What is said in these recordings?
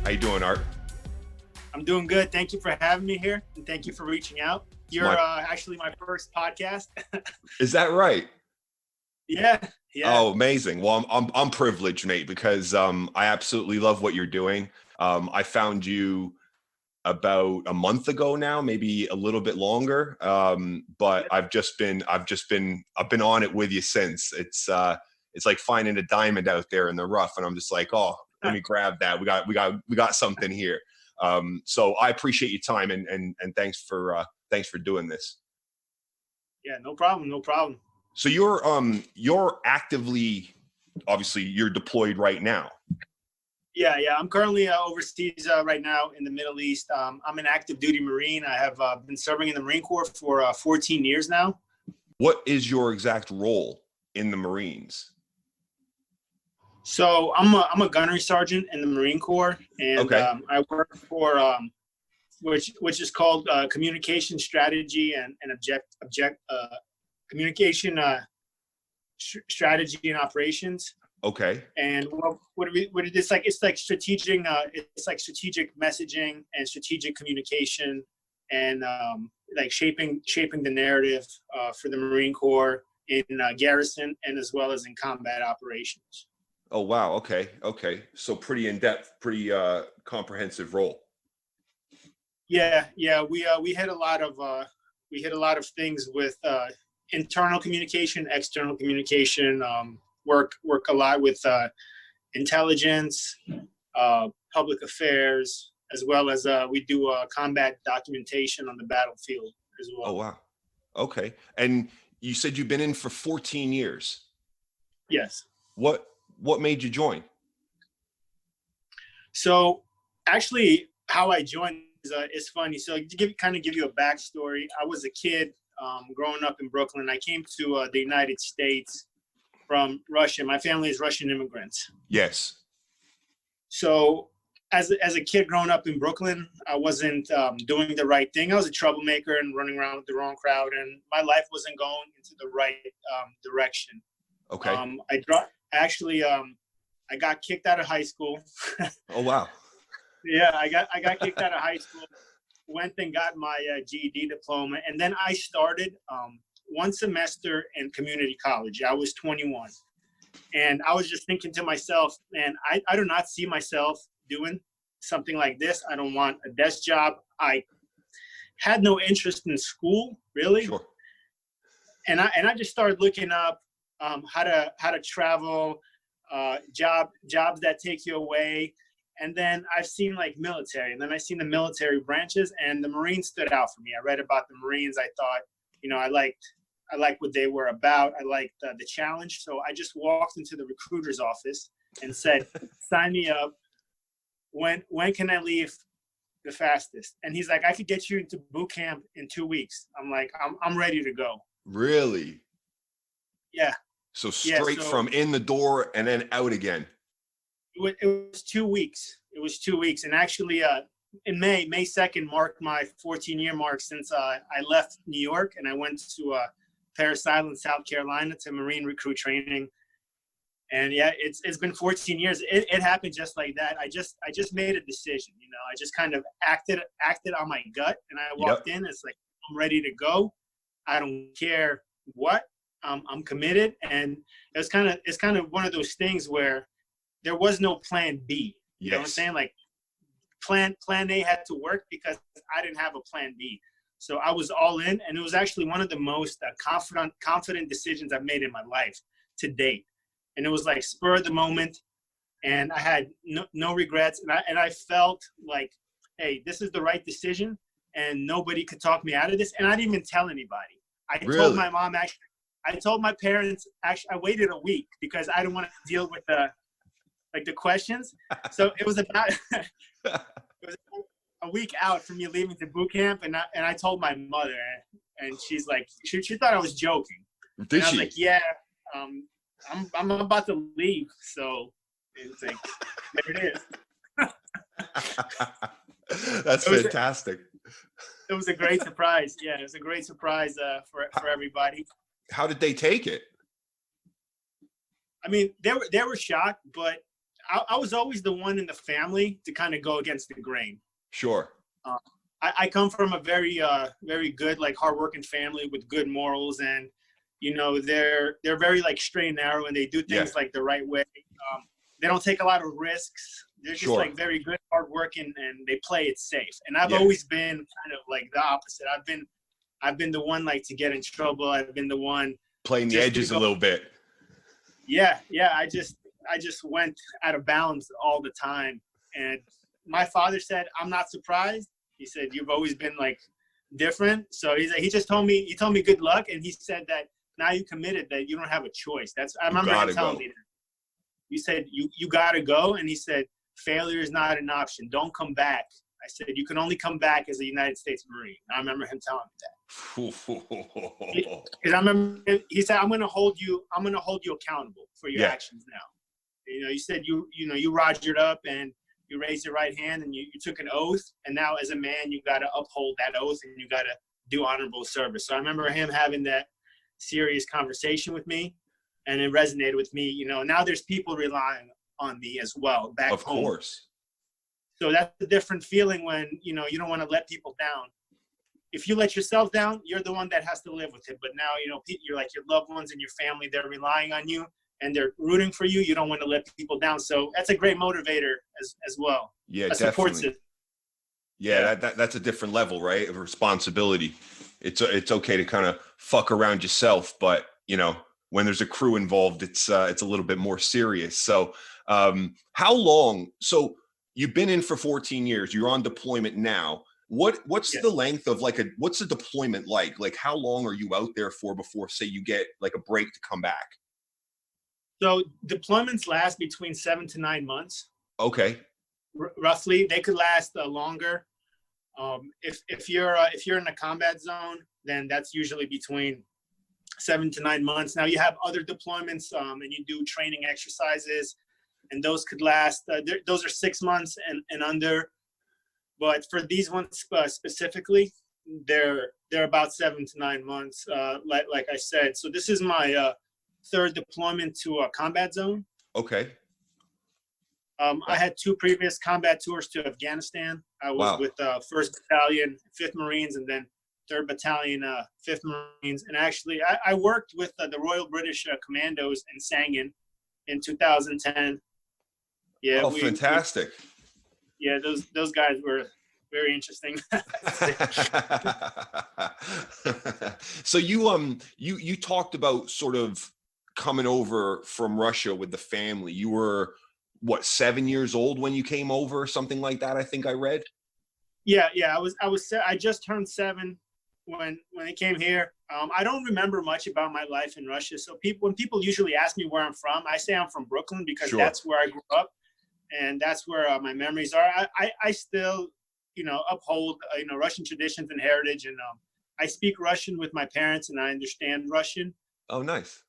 How you doing, Art? I'm doing good. Thank you for having me here, and thank you for reaching out. You're actually my first podcast. Is that right? Yeah. Oh, amazing. Well, I'm privileged, mate, because I absolutely love what you're doing. I found you about a month ago now, maybe a little bit longer. But I've been on it with you since. It's like finding a diamond out there in the rough, and I'm just like, oh, let me grab that. We got something here. So I appreciate your time and thanks for doing this. Yeah, no problem. So you're actively, obviously you're deployed right now. Yeah. I'm currently overseas right now in the Middle East. I'm an active duty Marine. I have been serving in the Marine Corp for 14 years now. What is your exact role in the Marines? So I'm a gunnery sergeant in the Marine Corps, and okay. I work for which is called communication strategy and communication strategy and operations. Okay. And what it's like strategic messaging and strategic communication, and like shaping the narrative for the Marine Corps in garrison and as well as in combat operations. Oh wow. Okay. So pretty in depth, pretty comprehensive role. Yeah. We hit a lot of things with internal communication, external communication. Work a lot with intelligence, public affairs, as well as we do combat documentation on the battlefield as well. Oh wow. Okay. And you said you've been in for 14 years. Yes. What made you join? So actually, how I joined is funny. So to give you a backstory, I was a kid growing up in Brooklyn. I came to the United States from Russia. My family is Russian immigrants. Yes. So as a kid growing up in Brooklyn, I wasn't doing the right thing. I was a troublemaker and running around with the wrong crowd, and my life wasn't going into the right direction. Okay. I got kicked out of high school. Oh wow. Yeah, I got kicked out of high school. Went and got my GED diploma, and then I started one semester in community college. I was 21, and I was just thinking to myself, man, I do not see myself doing something like this. I don't want a desk job. I had no interest in school, really. Sure. And I just started looking up how to travel, jobs that take you away. And then I've seen like military, and then I've seen the military branches, and the Marines stood out for me. I read about the Marines. I thought, I liked what they were about. I liked the challenge. So I just walked into the recruiter's office and said, sign me up. When can I leave the fastest? And he's like, I could get you into boot camp in 2 weeks. I'm like, I'm ready to go. Really? Yeah. So from in the door and then out again. It was 2 weeks. It was 2 weeks. And actually, in May 2nd marked my 14-year mark since I left New York, and I went to Parris Island, South Carolina, to Marine recruit training. And yeah, it's been 14 years. It happened just like that. I just made a decision. I just kind of acted on my gut, and I walked in. It's like, I'm ready to go. I don't care what. I'm committed, and it's kind of one of those things where there was no plan B. You know what I'm saying? Like plan A had to work because I didn't have a plan B. So I was all in, and it was actually one of the most confident decisions I've made in my life to date. And it was like spur of the moment, and I had no regrets. And I felt like, hey, this is the right decision, and nobody could talk me out of this. And I didn't even tell anybody. I told my mom, actually. I told my parents, actually, I waited a week because I didn't want to deal with the questions. So it was about a week out from me leaving to boot camp, and I told my mother, and she's like, she thought I was joking. Did she? I was like, yeah, I'm about to leave. So it's like, there it is. That's fantastic. It was a great surprise. Yeah, it was a great surprise for everybody. How did they take it? I mean, they were shocked, but I was always the one in the family to kind of go against the grain. Sure. I come from a very very good, like, hardworking family with good morals, and you know, they're very like straight and narrow, and they do things like the right way. They don't take a lot of risks. They're just like very good, hardworking, and they play it safe. And I've always been kind of like the opposite. I've been the one like to get in trouble. I've been the one playing the edges a little bit. Yeah. I just went out of bounds all the time. And my father said, "I'm not surprised." He said, "You've always been like different." So he just told me, good luck. And he said that now you committed, that you don't have a choice. I remember him telling me that. He said, you got to go. And he said, failure is not an option. Don't come back. I said, you can only come back as a United States Marine. I remember him telling me that. Because I remember he said, I'm going to hold you accountable for your actions now. You know, you said you rogered up and you raised your right hand and you took an oath. And now as a man, you got to uphold that oath and you got to do honorable service. So I remember him having that serious conversation with me, and it resonated with me. You know, now there's people relying on me as well back home. Of course. So that's a different feeling when, you know, you don't want to let people down. If you let yourself down, you're the one that has to live with it. But now, you know, you're like your loved ones and your family, they're relying on you and they're rooting for you. You don't want to let people down. So that's a great motivator as well. Yeah, definitely. Yeah, that's a different level, right, of responsibility. It's okay to kind of fuck around yourself, but, you know, when there's a crew involved, it's a little bit more serious. So how long? So you've been in for 14 years. You're on deployment now. What's the length of what's the deployment like? Like, how long are you out there for before, say, you get like a break to come back? So deployments last between 7 to 9 months. Okay. Roughly, they could last longer. If you're in a combat zone, then that's usually between 7 to 9 months. Now you have other deployments, and you do training exercises, and those could last. Those are 6 months and under. But for these ones specifically, they're about 7 to 9 months. Like I said, so this is my third deployment to a combat zone. Okay. I had 2 previous combat tours to Afghanistan. I was with 1st Battalion, 5th Marines, and then 3rd Battalion, 5th Marines. And actually, I worked with the Royal British Commandos in Sangin in 2010. Yeah. Oh, fantastic. Those guys were very interesting. So you talked about sort of coming over from Russia with the family. You were what, 7 years old when you came over, or something like that, I think I read. Yeah. I just turned 7 when I came here. I don't remember much about my life in Russia. So when people usually ask me where I'm from, I say I'm from Brooklyn because that's where I grew up, and that's where my memories are. I still, you know, uphold Russian traditions and heritage, and I speak Russian with my parents, and I understand Russian. Oh, nice.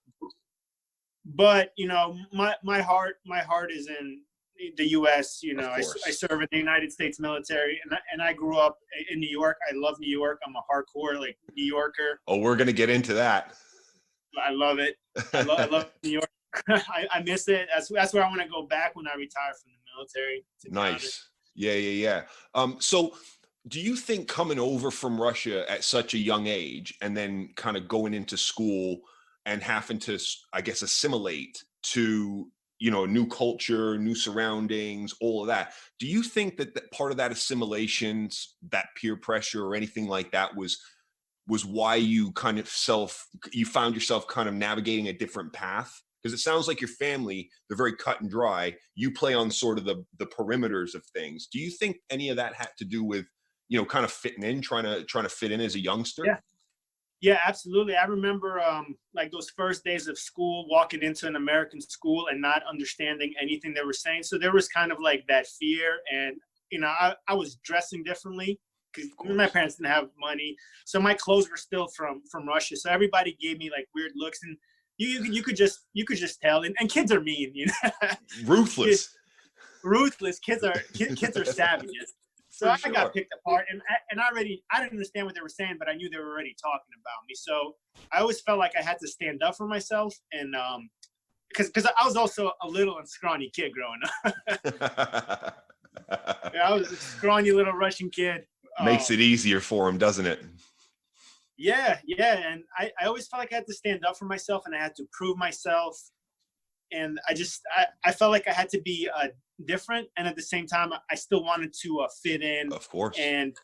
But you know, my heart is in the U.S. You know, I serve in the United States military, and I grew up in New York. I love New York. I'm a hardcore like New Yorker. Oh, we're gonna get into that. I love it. I love New York. I miss it. That's where I want to go back when I retire from the military. Nice. Yeah. So do you think coming over from Russia at such a young age and then kind of going into school and having to, I guess, assimilate to, you know, new culture, new surroundings, all of that, do you think that part of that assimilation, that peer pressure or anything like that was why you you found yourself kind of navigating a different path? Because it sounds like your family, they're very cut and dry. You play on sort of the perimeters of things. Do you think any of that had to do with, you know, kind of fitting in, trying to fit in as a youngster? Yeah, absolutely. I remember like those first days of school, walking into an American school and not understanding anything they were saying. So there was kind of like that fear, and you know, I was dressing differently because my parents didn't have money, so my clothes were still from Russia. So everybody gave me like weird looks, and you could just tell. And kids are mean, you know. Ruthless. Kids are savages. So I got picked apart, and I didn't understand what they were saying, but I knew they were already talking about me. So I always felt like I had to stand up for myself, and because I was also a little and scrawny kid growing up. Yeah, I was a scrawny little Russian kid. Makes it easier for him, doesn't it? Yeah. And I always felt like I had to stand up for myself and I had to prove myself. And I felt like I had to be different. And at the same time, I still wanted to fit in. Of course. And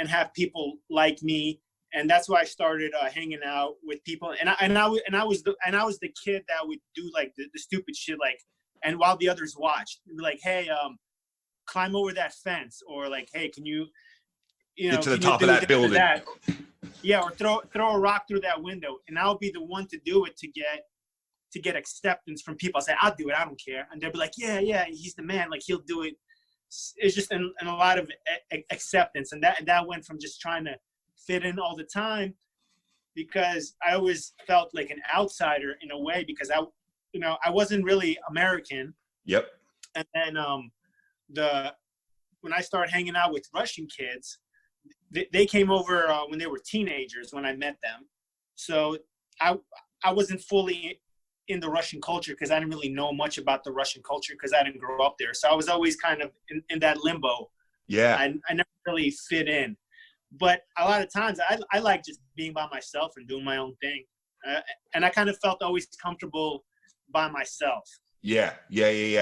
have people like me. And that's why I started hanging out with people. And I was the kid that would do like the stupid shit, like, and while the others watched, be like, hey, climb over that fence, or like, hey, can you get to the top of that building? Yeah, or throw a rock through that window, and I'll be the one to do it to get acceptance from people. I say, I'll do it, I don't care, and they'll be like, yeah, he's the man, like he'll do it. It's just and a lot of acceptance, and that went from just trying to fit in all the time, because I always felt like an outsider in a way, because I wasn't really American. Yep. And then when I started hanging out with Russian kids, they came over when they were teenagers when I met them. So I wasn't fully in the Russian culture because I didn't really know much about the Russian culture because I didn't grow up there. So I was always kind of in that limbo. Yeah. I never really fit in. But a lot of times I like just being by myself and doing my own thing. And I kind of felt always comfortable by myself. Yeah.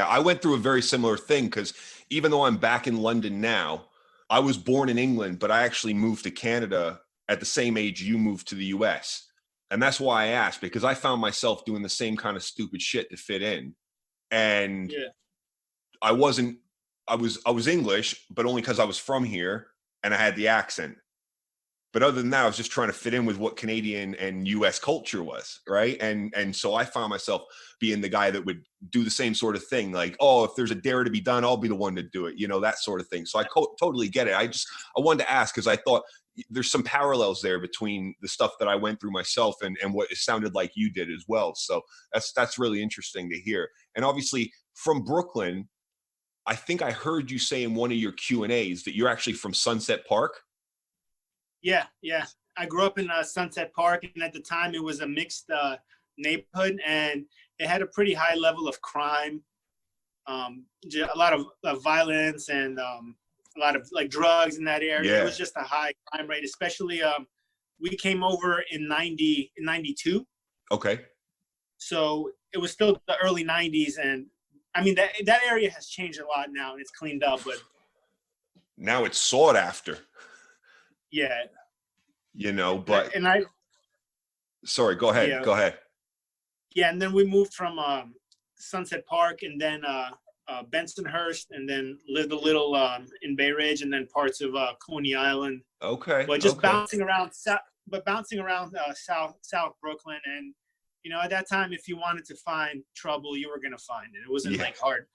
I went through a very similar thing, because even though I'm back in London now, I was born in England, but I actually moved to Canada at the same age you moved to the US. And that's why I asked, because I found myself doing the same kind of stupid shit to fit in. And yeah. I was English, but only because I was from here and I had the accent. But other than that, I was just trying to fit in with what Canadian and US culture was, right? And so I found myself being the guy that would do the same sort of thing. Like, oh, if there's a dare to be done, I'll be the one to do it, that sort of thing. So I totally get it. I wanted to ask, because I thought there's some parallels there between the stuff that I went through myself and what it sounded like you did as well. So that's really interesting to hear. And obviously from Brooklyn, I think I heard you say in one of your Q&As that you're actually from Sunset Park. Yeah. I grew up in Sunset Park, and at the time it was a mixed neighborhood, and it had a pretty high level of crime, a lot of violence, and a lot of like drugs in that area. Yeah. It was just a high crime rate, especially we came over in 92. Okay. So it was still the early 90s, and I mean that area has changed a lot now, and it's cleaned up, but now it's sought after. Yeah. But sorry, go ahead. Yeah. Go ahead. Yeah. And then we moved from Sunset Park, and then Bensonhurst, and then lived a little in Bay Ridge, and then parts of Coney Island. Okay. But just bouncing around South Brooklyn. And, at that time, if you wanted to find trouble, you were going to find it. It wasn't like hard.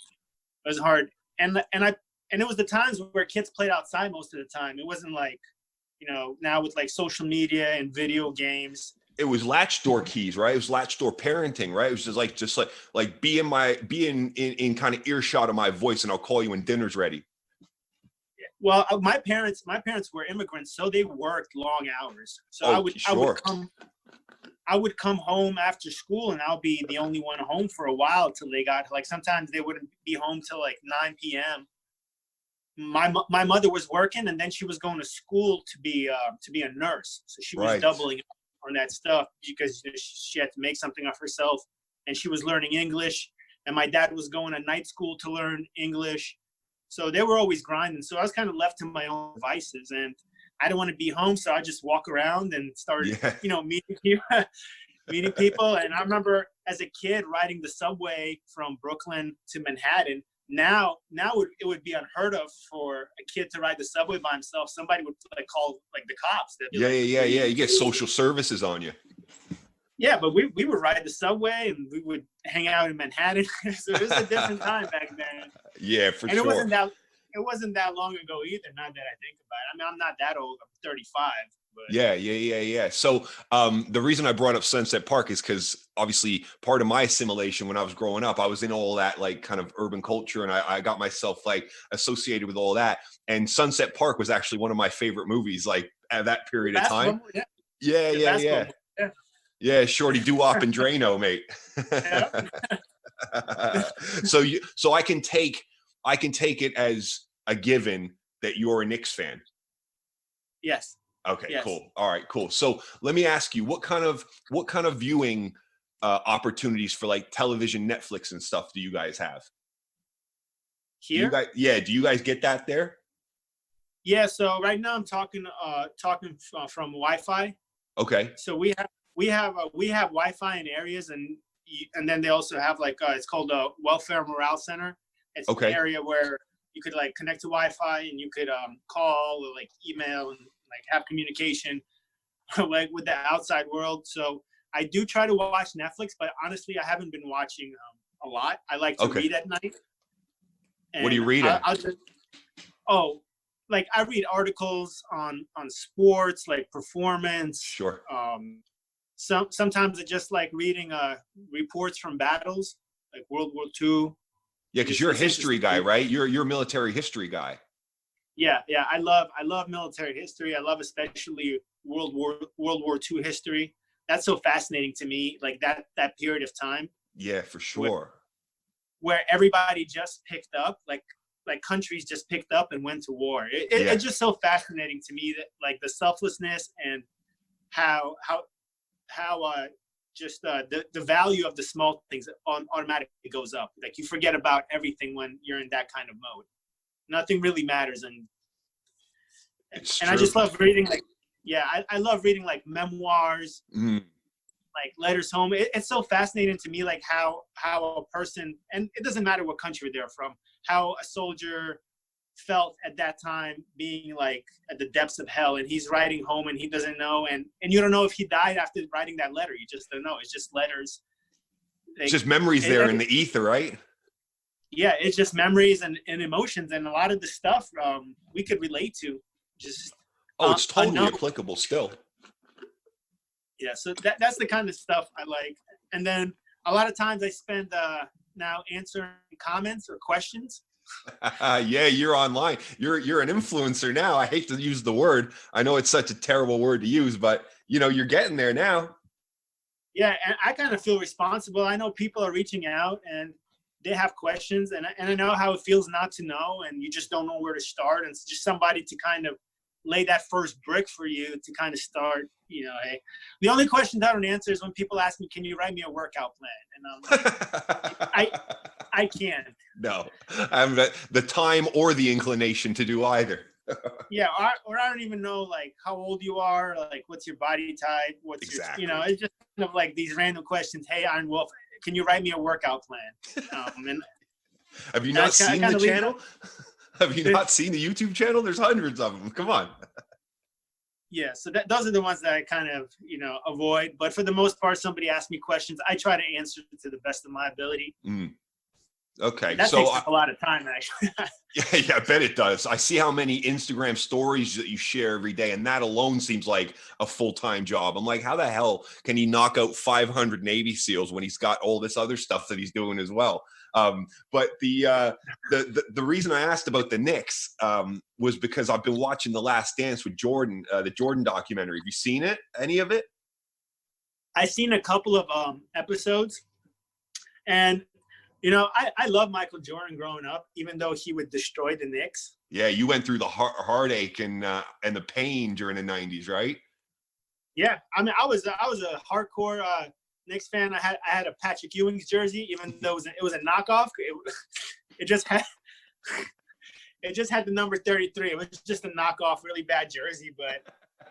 It was hard. And it was the times where kids played outside most of the time. It wasn't like, now with like social media and video games. It was latch door keys, right? It was latch door parenting, right? It was just like be in kind of earshot of my voice, and I'll call you when dinner's ready. Yeah. Well, my parents were immigrants, so they worked long hours. So I would come home after school, and I'll be the only one home for a while till they got, like, sometimes they wouldn't be home till like 9 p.m. My mother was working, and then she was going to school to be a nurse. So she was doubling up on that stuff because she had to make something of herself, and she was learning English, and my dad was going to night school to learn English. So they were always grinding. So I was kind of left to my own devices, and I didn't want to be home. So I just walk around and start, meeting people. And I remember as a kid riding the subway from Brooklyn to Manhattan. Now it would be unheard of for a kid to ride the subway by himself. Somebody would call the cops. Yeah. You get social services on you. Yeah, but we would ride the subway, and we would hang out in Manhattan. So it was a different time back then. Yeah, for sure. And it wasn't that long ago either. Now that I think about it, I mean, I'm not that old. I'm 35. But. Yeah. So the reason I brought up Sunset Park is because obviously part of my assimilation when I was growing up, I was in all that like kind of urban culture, and I got myself like associated with all that. And Sunset Park was actually one of my favorite movies, like at that period of time. Yeah. Yeah, Shorty Doo-Wop and Drano, mate. Yeah. So I can take it as a given that you're a Knicks fan. Yes. Okay, Yes. cool. All right, cool. So let me ask you, what kind of viewing opportunities for like television, Netflix and stuff do you guys have? Here? Do you guys get that there? Yeah, so right now I'm talking from Wi-Fi. Okay. So we have Wi-Fi in areas, and then they also have like it's called a welfare morale center. It's Okay. an area where you could like connect to Wi-Fi and you could call or like email and like have communication like with the outside world. So I do try to watch Netflix, but honestly, I haven't been watching a lot. I like to read at night. What are you reading? Like I read articles on sports, like performance. Sure. Sometimes I just like reading reports from battles, like World War II. Yeah, because you're a history guy, right? You're a military history guy. Yeah. I love military history. I love especially World War II history. That's so fascinating to me, like that period of time. Yeah, for sure. Where everybody just picked up, like countries just picked up and went to war. It's just so fascinating to me that like the selflessness and how just the value of the small things automatically goes up. Like you forget about everything when you're in that kind of mode. Nothing really matters, and I just love reading I love reading like memoirs, like letters home. It's so fascinating to me, like how a person, and it doesn't matter what country they're from, how a soldier felt at that time, being like at the depths of hell, and he's writing home and he doesn't know, and you don't know if he died after writing that letter. You just don't know. It's just letters. It's just memories there in the ether, right? Yeah, it's just memories and emotions, and a lot of the stuff we could relate to. Just it's totally applicable still. Yeah, so that's the kind of stuff I like. And then a lot of times I spend now answering comments or questions. Yeah, you're online. You're an influencer now. I hate to use the word. I know it's such a terrible word to use, but you're getting there now. Yeah, and I kind of feel responsible. I know people are reaching out and they have questions, and I know how it feels not to know, and you just don't know where to start. And it's just somebody to kind of lay that first brick for you to kind of start, hey. The only questions I don't answer is when people ask me, can you write me a workout plan? And I'm like, I can't. No, I haven't the time or the inclination to do either. Yeah, or I don't even know like how old you are, like what's your body type, what's your, it's just kind of like these random questions. Hey, Iron Wolf, can you write me a workout plan? And have you not seen the channel? Have you not seen the YouTube channel? There's hundreds of them. Come on. Yeah, so those are the ones that I kind of, avoid. But for the most part, somebody asks me questions, I try to answer to the best of my ability. Okay. That takes a lot of time, actually. Yeah, I bet it does. I see how many Instagram stories that you share every day, and that alone seems like a full-time job. I'm like, how the hell can he knock out 500 Navy SEALs when he's got all this other stuff that he's doing as well? But the reason I asked about the Knicks was because I've been watching The Last Dance with Jordan, the Jordan documentary. Have you seen it? Any of it? I've seen a couple of episodes, and I love Michael Jordan growing up, even though he would destroy the Knicks. Yeah, you went through the heartache and the pain during the 90s, right? Yeah, I mean, I was a hardcore Knicks fan. I had a Patrick Ewing's jersey, even though it was a knockoff. It just had the number 33. It was just a knockoff, really bad jersey, but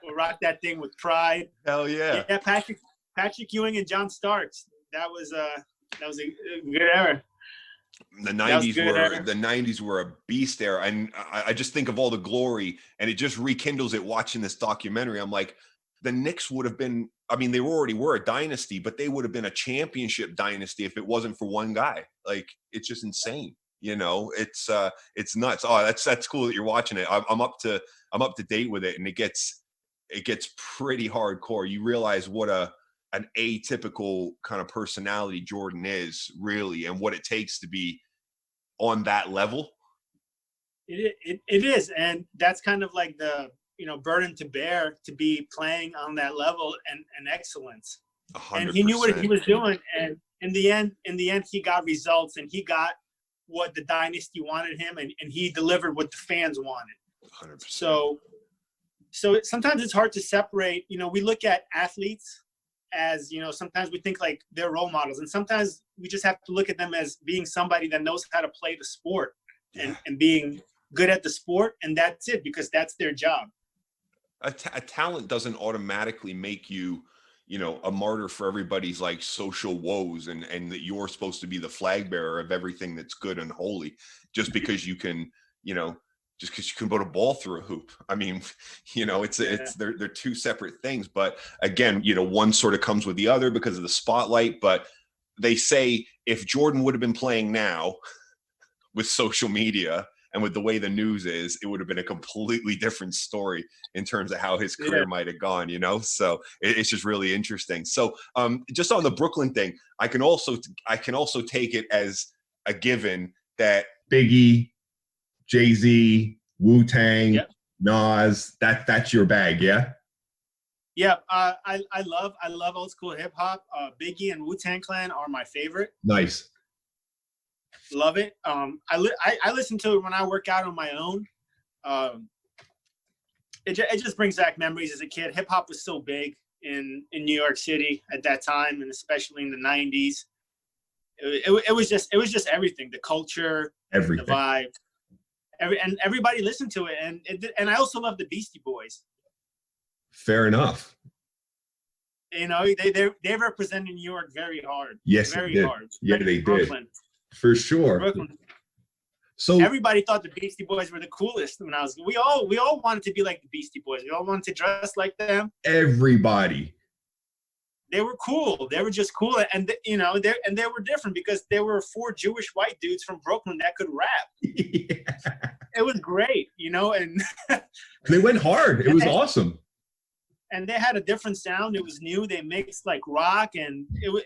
we'll rock that thing with pride. Hell yeah! Yeah, Patrick Ewing and John Starks. That was a good era. The 90s were a beast era, and I just think of all the glory, and it just rekindles it watching this documentary. I'm like, the Knicks would have been, I mean, they already were a dynasty, but they would have been a championship dynasty if it wasn't for one guy. Like, it's just insane. It's nuts. Oh, that's cool that you're watching it. I'm up to date with it, and it gets pretty hardcore. You realize what an atypical kind of personality Jordan is, really, and what it takes to be on that level. It is, and that's kind of like the burden to bear, to be playing on that level and excellence. and he knew what he 100%. was doing. And in the end, he got results, and he got what the dynasty wanted him, and he delivered what the fans wanted. 100%. So sometimes it's hard to separate. You know, we look at athletes as, you know, sometimes we think like they're role models, and sometimes we just have to look at them as being somebody that knows how to play the sport and being good at the sport, and that's it, because that's their job. A talent doesn't automatically make you, you know, a martyr for everybody's like social woes, and that you're supposed to be the flag bearer of everything that's good and holy just because you can, you know, just because you can put a ball through a hoop. I mean, you know, they're two separate things. But again, you know, one sort of comes with the other because of the spotlight. But they say if Jordan would have been playing now with social media and with the way the news is, it would have been a completely different story in terms of how his career might have gone, you know? So it's just really interesting. So just on the Brooklyn thing, I can also take it as a given that Biggie, Jay-Z, Wu-Tang, Nas, that's your bag, yeah? Yeah, I love old school hip hop. Biggie and Wu-Tang Clan are my favorite. Nice. Love it. I listen to it when I work out on my own. It just brings back memories as a kid. Hip hop was so big in New York City at that time, and especially in the 90s. It was just everything. The culture, everything, the vibe, and everybody listened to it. And I also love the Beastie Boys. Fair enough. You know, they represented New York very hard. Yes, very hard. Yeah, they Brooklyn. did. For sure. Brooklyn. So everybody thought the Beastie Boys were the coolest when I was. We all wanted to be like the Beastie Boys. We all wanted to dress like them. Everybody. They were cool. They were just cool, and you know, they were different because they were 4 Jewish white dudes from Brooklyn that could rap. Yeah. It was great, you know, and they went hard. It was awesome. And they had a different sound. It was new. They mixed like rock, and it was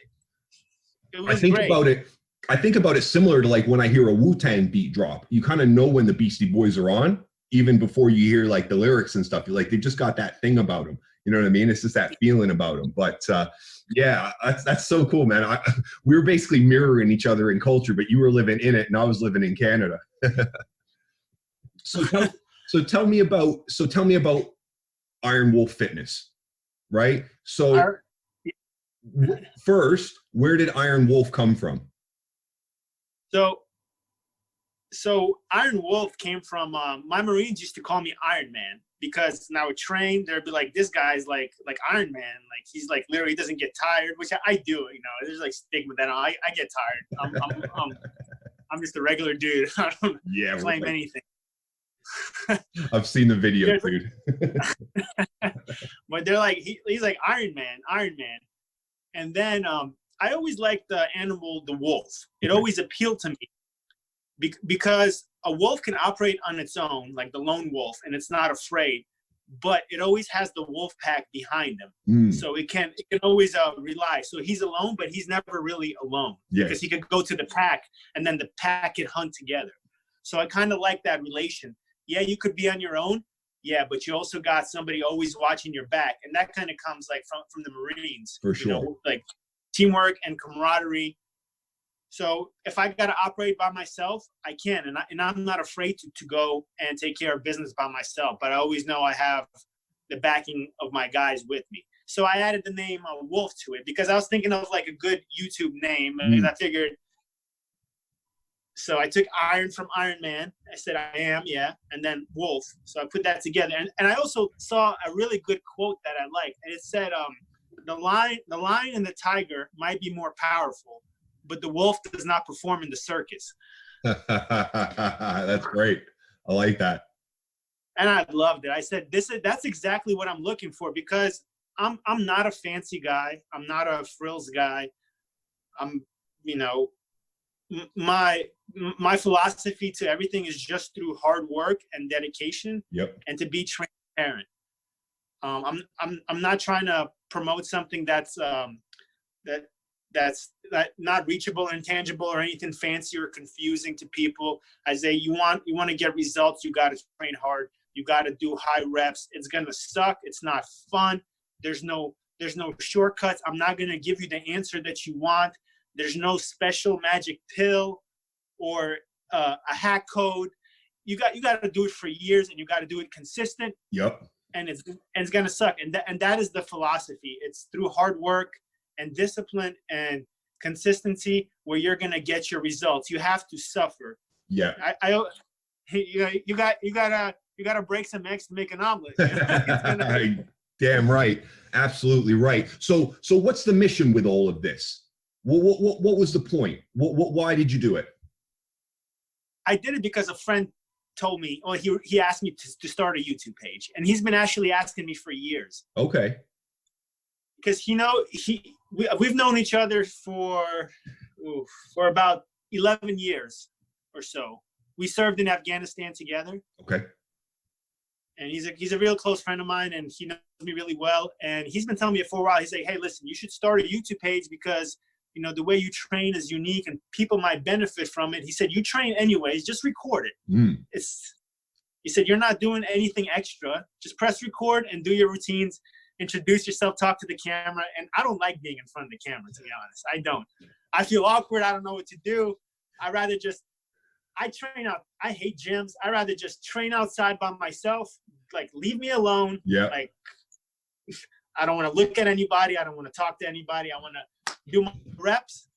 I think great. I think about it similar to like when I hear a Wu-Tang beat drop. You kind of know when the Beastie Boys are on, even before you hear like the lyrics and stuff. You're like, they just got that thing about them. You know what I mean? It's just that feeling about them. But yeah, that's so cool, man. We were basically mirroring each other in culture, but you were living in it and I was living in Canada. So tell me about Iron Wolf Fitness, right? So first, where did Iron Wolf come from? So Iron Wolf came from my Marines used to call me Iron Man, because when I would train, they'd be like, this guy's like Iron Man, like he's like literally doesn't get tired, which I do, you know. There's like stigma that I get tired. I'm just a regular dude. I don't claim anything. I've seen the video, dude. But they're like, he's like Iron Man. And then I always liked the animal, the wolf. It always appealed to me because a wolf can operate on its own, like the lone wolf, and it's not afraid, but it always has the wolf pack behind him. So it can always rely. So he's alone, but he's never really alone, because he could go to the pack and then the pack could hunt together. So I kind of like that relation. Yeah, you could be on your own. Yeah, but you also got somebody always watching your back. And that kind of comes like from the Marines. For sure. You know, like teamwork and camaraderie. So if I got to operate by myself, I can. And I'm not afraid to go and take care of business by myself. But I always know I have the backing of my guys with me. So I added the name Wolf to it because I was thinking of like a good YouTube name. Because I figured. So I took Iron from Iron Man. I said, I am, yeah. And then Wolf. So I put that together. And I also saw a really good quote that I liked. And it said, the lion and the tiger might be more powerful, but the wolf does not perform in the circus. That's great. I like that. And I loved it. I said, that's exactly what I'm looking for, because I'm not a fancy guy. I'm not a frills guy. I'm, you know, my philosophy to everything is just through hard work and dedication. And to be transparent. I'm not trying to promote something that's not reachable or intangible or anything fancy or confusing to people. I say you want to get results, you got to train hard. You got to do high reps. It's gonna suck. It's not fun. There's no There's no shortcuts. I'm not going to give you the answer that you want. There's no special magic pill or a hack code. You got to do it for years, and you got to do it consistent. Yep. And it's going to suck. And that is the philosophy. It's through hard work and discipline and consistency where you're going to get your results. You have to suffer. Yeah. You gotta break some eggs to make an omelet. Damn right. Absolutely right. So what's the mission with all of this? What was the point? Why did you do it? I did it because a friend told me, he asked me to start a YouTube page, and he's been actually asking me for years. Okay. Because we've known each other for about 11 years or so. We served in Afghanistan together. Okay. And he's a real close friend of mine, and he knows me really well. And he's been telling me for a while. He's like, "Hey, listen, you should start a YouTube page because the way you train is unique, and people might benefit from it." He said, "You train anyways, just record it." He said, "You're not doing anything extra. Just press record and do your routines. Introduce yourself, talk to the camera." And I don't like being in front of the camera, to be honest. I don't. I feel awkward. I don't know what to do. I train out. I hate gyms. I'd rather just train outside by myself. Like, leave me alone. Yeah. Like, I don't want to look at anybody. I don't want to talk to anybody. I want to do my reps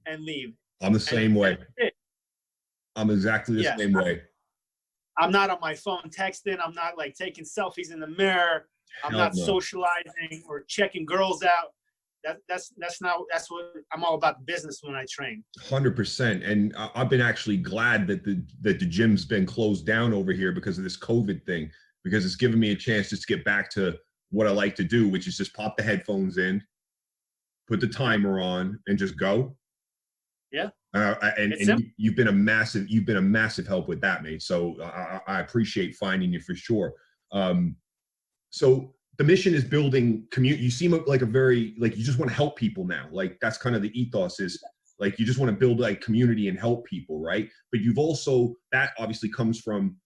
and leave. I'm the same way. I'm exactly the same way. I'm not on my phone texting. I'm not like taking selfies in the mirror. I'm not socializing or checking girls out. That's what I'm all about, business when I train. 100%. And I've been actually glad that the gym's been closed down over here because of this COVID thing, because it's given me a chance just to get back to what I like to do, which is just pop the headphones in, put the timer on, and just go. Yeah. And you've been a massive help with that, mate. So I appreciate finding you for sure. So the mission is building community. You seem like you just want to help people now. Like, that's kind of the ethos, is like, you just want to build like community and help people, right? But you've also, that obviously comes from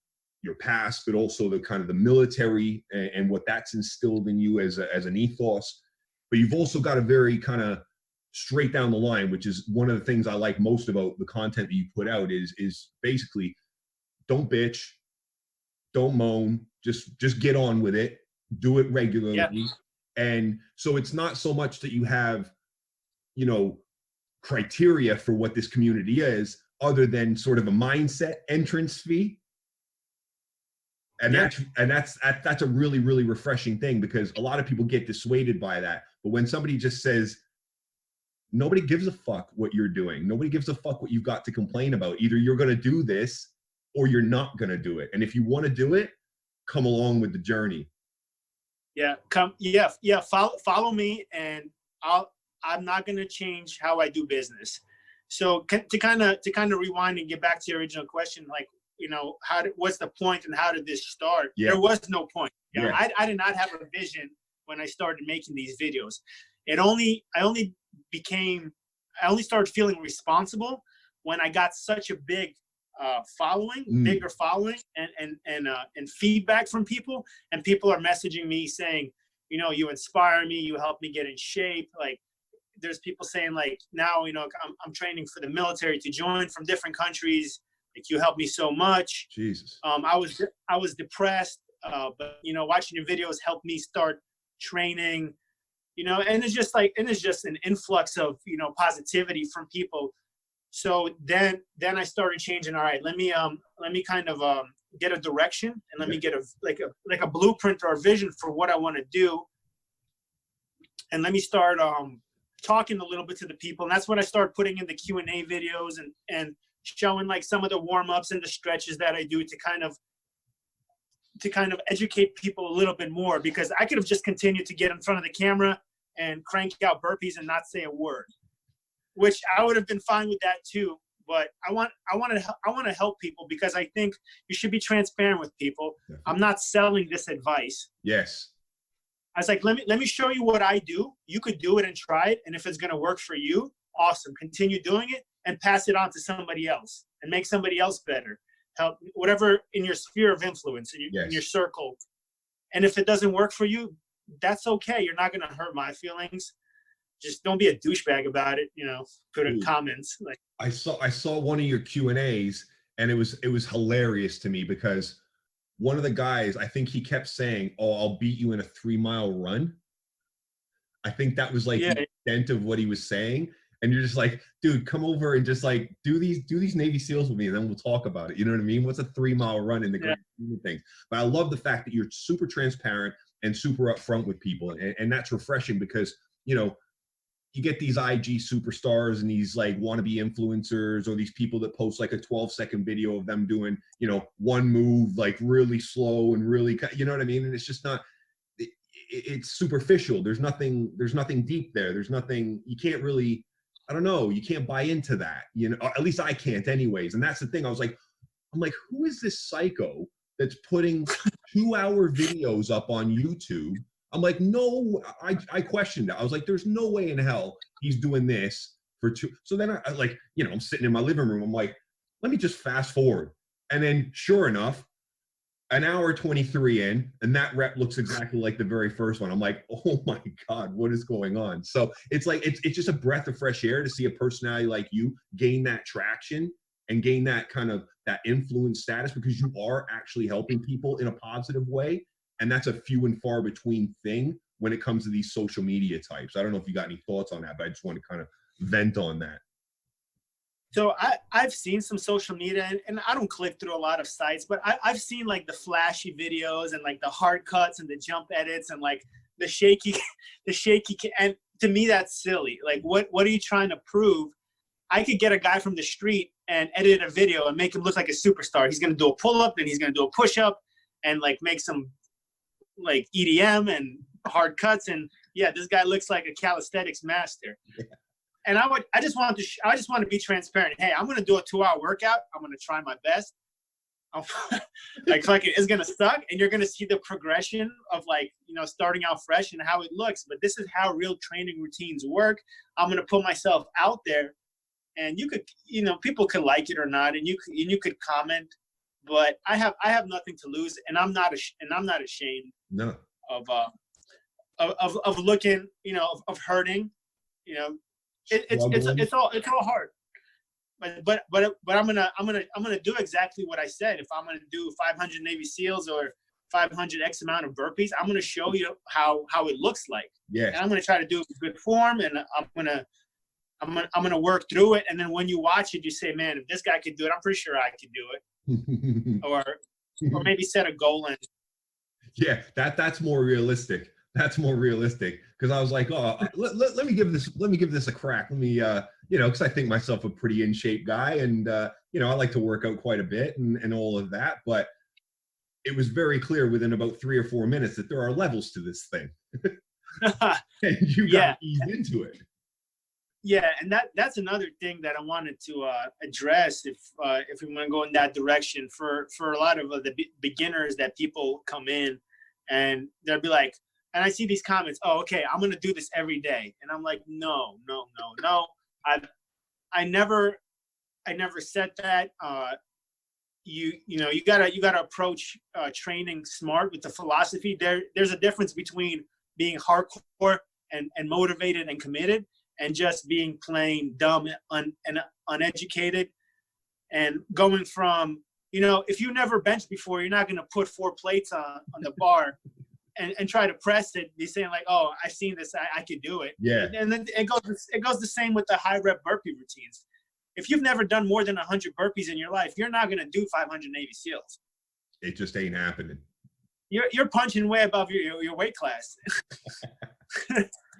your past, but also the kind of the military and what that's instilled in you as an ethos. But you've also got a very kind of straight down the line, which is one of the things I like most about the content that you put out is basically, don't bitch, don't moan, just get on with it. Do it regularly. Yeah. And so it's not so much that you have, criteria for what this community is, other than sort of a mindset entrance fee. And that's a really, really refreshing thing, because a lot of people get dissuaded by that. But when somebody just says, nobody gives a fuck what you're doing, nobody gives a fuck what you've got to complain about. Either you're going to do this or you're not going to do it. And if you want to do it, come along with the journey. Follow me, and I'm not going to change how I do business. So to kind of rewind and get back to your original question, like, what's the point and how did this start? Yeah. There was no point. I did not have a vision when I started making these videos. I only started feeling responsible when I got such a big bigger following and feedback from people, and people are messaging me saying, you inspire me, you help me get in shape. Like, there's people saying, like, now, I'm training for the military to join from different countries. Like, you helped me so much. Jesus. I was depressed, but watching your videos helped me start training. And it's just an influx of positivity from people. So then I started changing. All right, let me kind of get a direction, and let me get a blueprint or a vision for what I want to do, and let me start talking a little bit to the people. And that's when I started putting in the Q&A videos and showing like some of the warm-ups and the stretches that I do to kind of educate people a little bit more, because I could have just continued to get in front of the camera and crank out burpees and not say a word, which I would have been fine with that too. But I want to help people, because I think you should be transparent with people. Definitely. I'm not selling this advice. Yes. I was like, let me show you what I do. You could do it and try it. And if it's going to work for you, awesome. Continue doing it and pass it on to somebody else and make somebody else better. Help whatever in your sphere of influence, in your circle. And if it doesn't work for you, that's okay. You're not gonna hurt my feelings. Just don't be a douchebag about it. Put in comments like. I saw one of your Q&As, and it was hilarious to me because one of the guys, I think he kept saying, "Oh, I'll beat you in a 3-mile run." I think that was like the extent of what he was saying. And you're just like, dude, come over and just like do these Navy SEALs with me, and then we'll talk about it. You know what I mean? What's a 3-mile run in the grand scheme of things? But I love the fact that you're super transparent and super upfront with people, and that's refreshing because you get these IG superstars and these like wannabe influencers, or these people that post like a 12-second video of them doing, one move like really slow and really, you know what I mean? And it's just not, it's superficial. There's nothing deep there. There's nothing, you can't really, I don't know, you can't buy into that, at least I can't anyways. And that's the thing. I'm like, who is this psycho that's putting 2-hour videos up on YouTube? I'm like, no, I questioned it. I was like, there's no way in hell he's doing this for 2. So then I like, I'm sitting in my living room. I'm like, let me just fast forward. And then sure enough, an hour 23 in, and that rep looks exactly like the very first one. I'm like, oh my God, what is going on? So it's like, it's just a breath of fresh air to see a personality like you gain that traction and gain that kind of that influence status, because you are actually helping people in a positive way. And that's a few and far between thing when it comes to these social media types. I don't know if you got any thoughts on that, but I just want to kind of vent on that. So I've seen some social media, and I don't click through a lot of sites, but I've seen like the flashy videos and like the hard cuts and the jump edits and like the shaky, and to me that's silly. Like what are you trying to prove? I could get a guy from the street and edit a video and make him look like a superstar. He's going to do a pull-up, then he's going to do a push-up and like make some like EDM and hard cuts. And yeah, this guy looks like a calisthenics master. Yeah. And I just want to be transparent. Hey, I'm going to do a 2-hour workout. I'm going to try my best. Like it's going to suck. And you're going to see the progression of like, starting out fresh and how it looks. But this is how real training routines work. I'm going to put myself out there, and you could, people could like it or not. And you could comment, but I have nothing to lose. And I'm not ashamed of looking, of hurting, it's all hard, but I'm gonna do exactly what I said. If I'm gonna do 500 Navy SEALs or 500 X amount of burpees, I'm gonna show you how it looks like. Yeah. And I'm gonna try to do it in good form, and I'm gonna work through it. And then when you watch it, you say, man, if this guy could do it, I'm pretty sure I could do it. or maybe set a goal and. Yeah, that's more realistic. That's more realistic, because I was like, oh, let me give this a crack. Let me, because I think myself a pretty in shape guy, and I like to work out quite a bit and all of that. But it was very clear within about 3 or 4 minutes that there are levels to this thing, and you got eased into it. Yeah, and that's another thing that I wanted to address. If we want to go in that direction, for a lot of the beginners that people come in, and they'll be like. And I see these comments, oh, okay, I'm going to do this every day. And I'm like, no. I never said that. You gotta approach training smart with the philosophy. There's a difference between being hardcore and motivated and committed, and just being plain dumb and uneducated. And going from, if you never benched before, you're not going to put 4 plates on the bar. And try to press it, be saying like, oh, I've seen this, I could do it. Yeah. And then it goes the same with the high rep burpee routines. If you've never done more than 100 burpees in your life, you're not going to do 500 Navy SEALs. It just ain't happening. You're punching way above your weight class.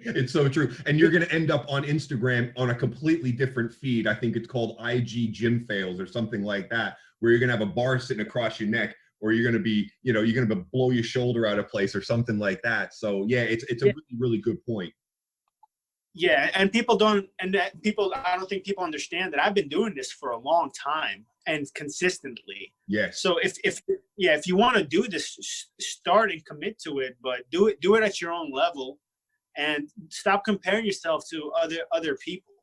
It's so true. And you're going to end up on Instagram on a completely different feed. I think it's called IG Gym Fails or something like that, where you're going to have a bar sitting across your neck, or you're going to be, you're going to blow your shoulder out of place or something like that. So yeah, it's a really, really good point. Yeah. And I don't think people understand that I've been doing this for a long time and consistently. Yeah. So if you want to do this, start and commit to it, but do it at your own level, and stop comparing yourself to other people.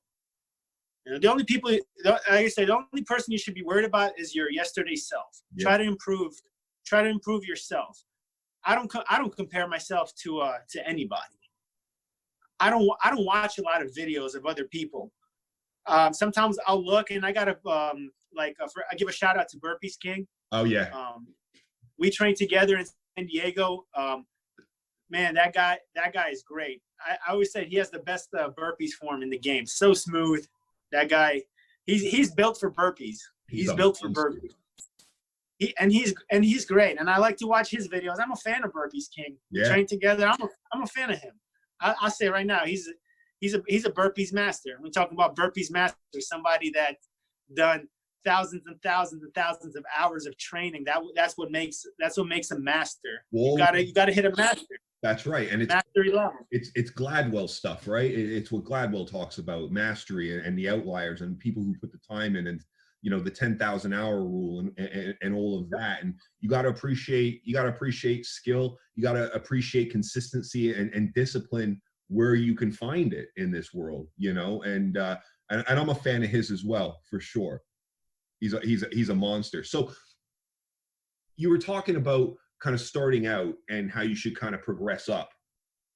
The only people, like I said, the only person you should be worried about is your yesterday self. Yeah. Try to improve yourself. I don't compare myself to anybody. I don't watch a lot of videos of other people. Sometimes I'll look and I gotta I give a shout out to Burpees King. Oh yeah. We trained together in San Diego. Man, that guy is great. I always say he has the best burpees form in the game. So smooth. That guy, he's built for burpees. He's built for burpees. He's great. And I like to watch his videos. I'm a fan of Burpees King. We train together. I'm a fan of him. I'll say right now, he's a burpees master. We're talking about burpees master, somebody that's done thousands and thousands and thousands of hours of training. That's what makes a master. You gotta hit a master. That's right. And it's mastery level. It's Gladwell stuff, right? It's what Gladwell talks about, mastery and the outliers and people who put the time in, and you know, the 10,000 hour rule and all of that. And you got to appreciate skill. You got to appreciate consistency and discipline where you can find it in this world, you know. And I'm a fan of his as well, for sure. He's a monster. So you were talking about kind of starting out and how you should kind of progress up.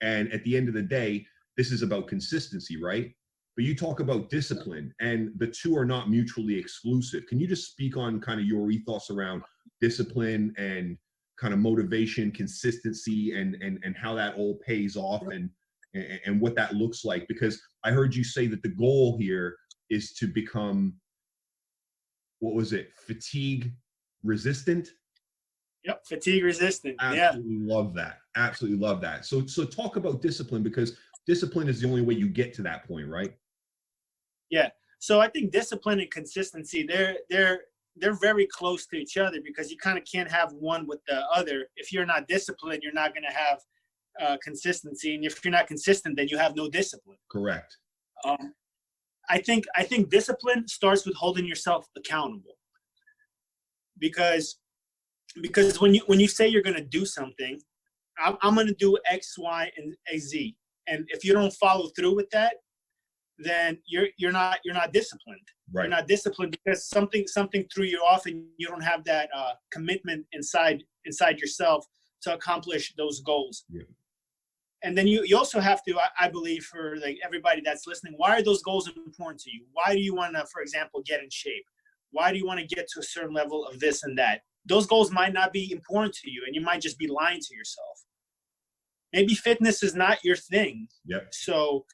And at the end of the day, this is about consistency, right? But you talk about discipline, and the two are not mutually exclusive. Can you just speak on kind of your ethos around discipline and kind of motivation, consistency, and how that all pays off and what that looks like? Because I heard you say that the goal here is to become, what was it, fatigue resistant? Yep, fatigue resistant. Absolutely love that. Absolutely love that. So talk about discipline, because discipline is the only way you get to that point, right? Yeah. So I think discipline and consistency, they're very close to each other, because you kind of can't have one with the other. If you're not disciplined, you're not going to have consistency, and if you're not consistent, then you have no discipline. Correct. I think discipline starts with holding yourself accountable, because when you say you're going to do something, I'm going to do X, Y, and Z, and if you don't follow through with that, then you're not disciplined. Right. You're not disciplined because something threw you off, and you don't have that commitment inside yourself to accomplish those goals. Yeah. And then you also have to, I believe, for like everybody that's listening, why are those goals important to you? Why do you want to, for example, get in shape? Why do you want to get to a certain level of this and that? Those goals might not be important to you, and you might just be lying to yourself. Maybe fitness is not your thing. Yep. So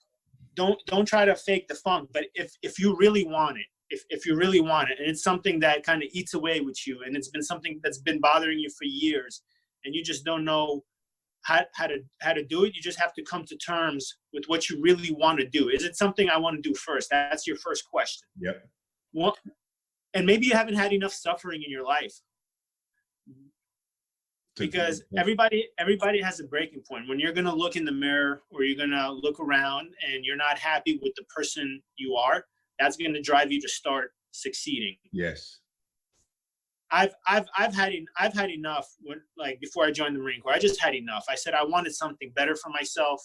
don't try to fake the funk. But if you really want it, if you really want it, and it's something that kind of eats away with you, and it's been something that's been bothering you for years, and you just don't know how to do it, you just have to come to terms with what you really want to do. Is it something I want to do first? That's your first question. Yep. Well, and maybe you haven't had enough suffering in your life, because everybody has a breaking point. When you're going to look in the mirror, or you're going to look around and you're not happy with the person you are, that's going to drive you to start succeeding. Yes. I've had enough before I joined the Marine Corps. I just had enough. I said I wanted something better for myself,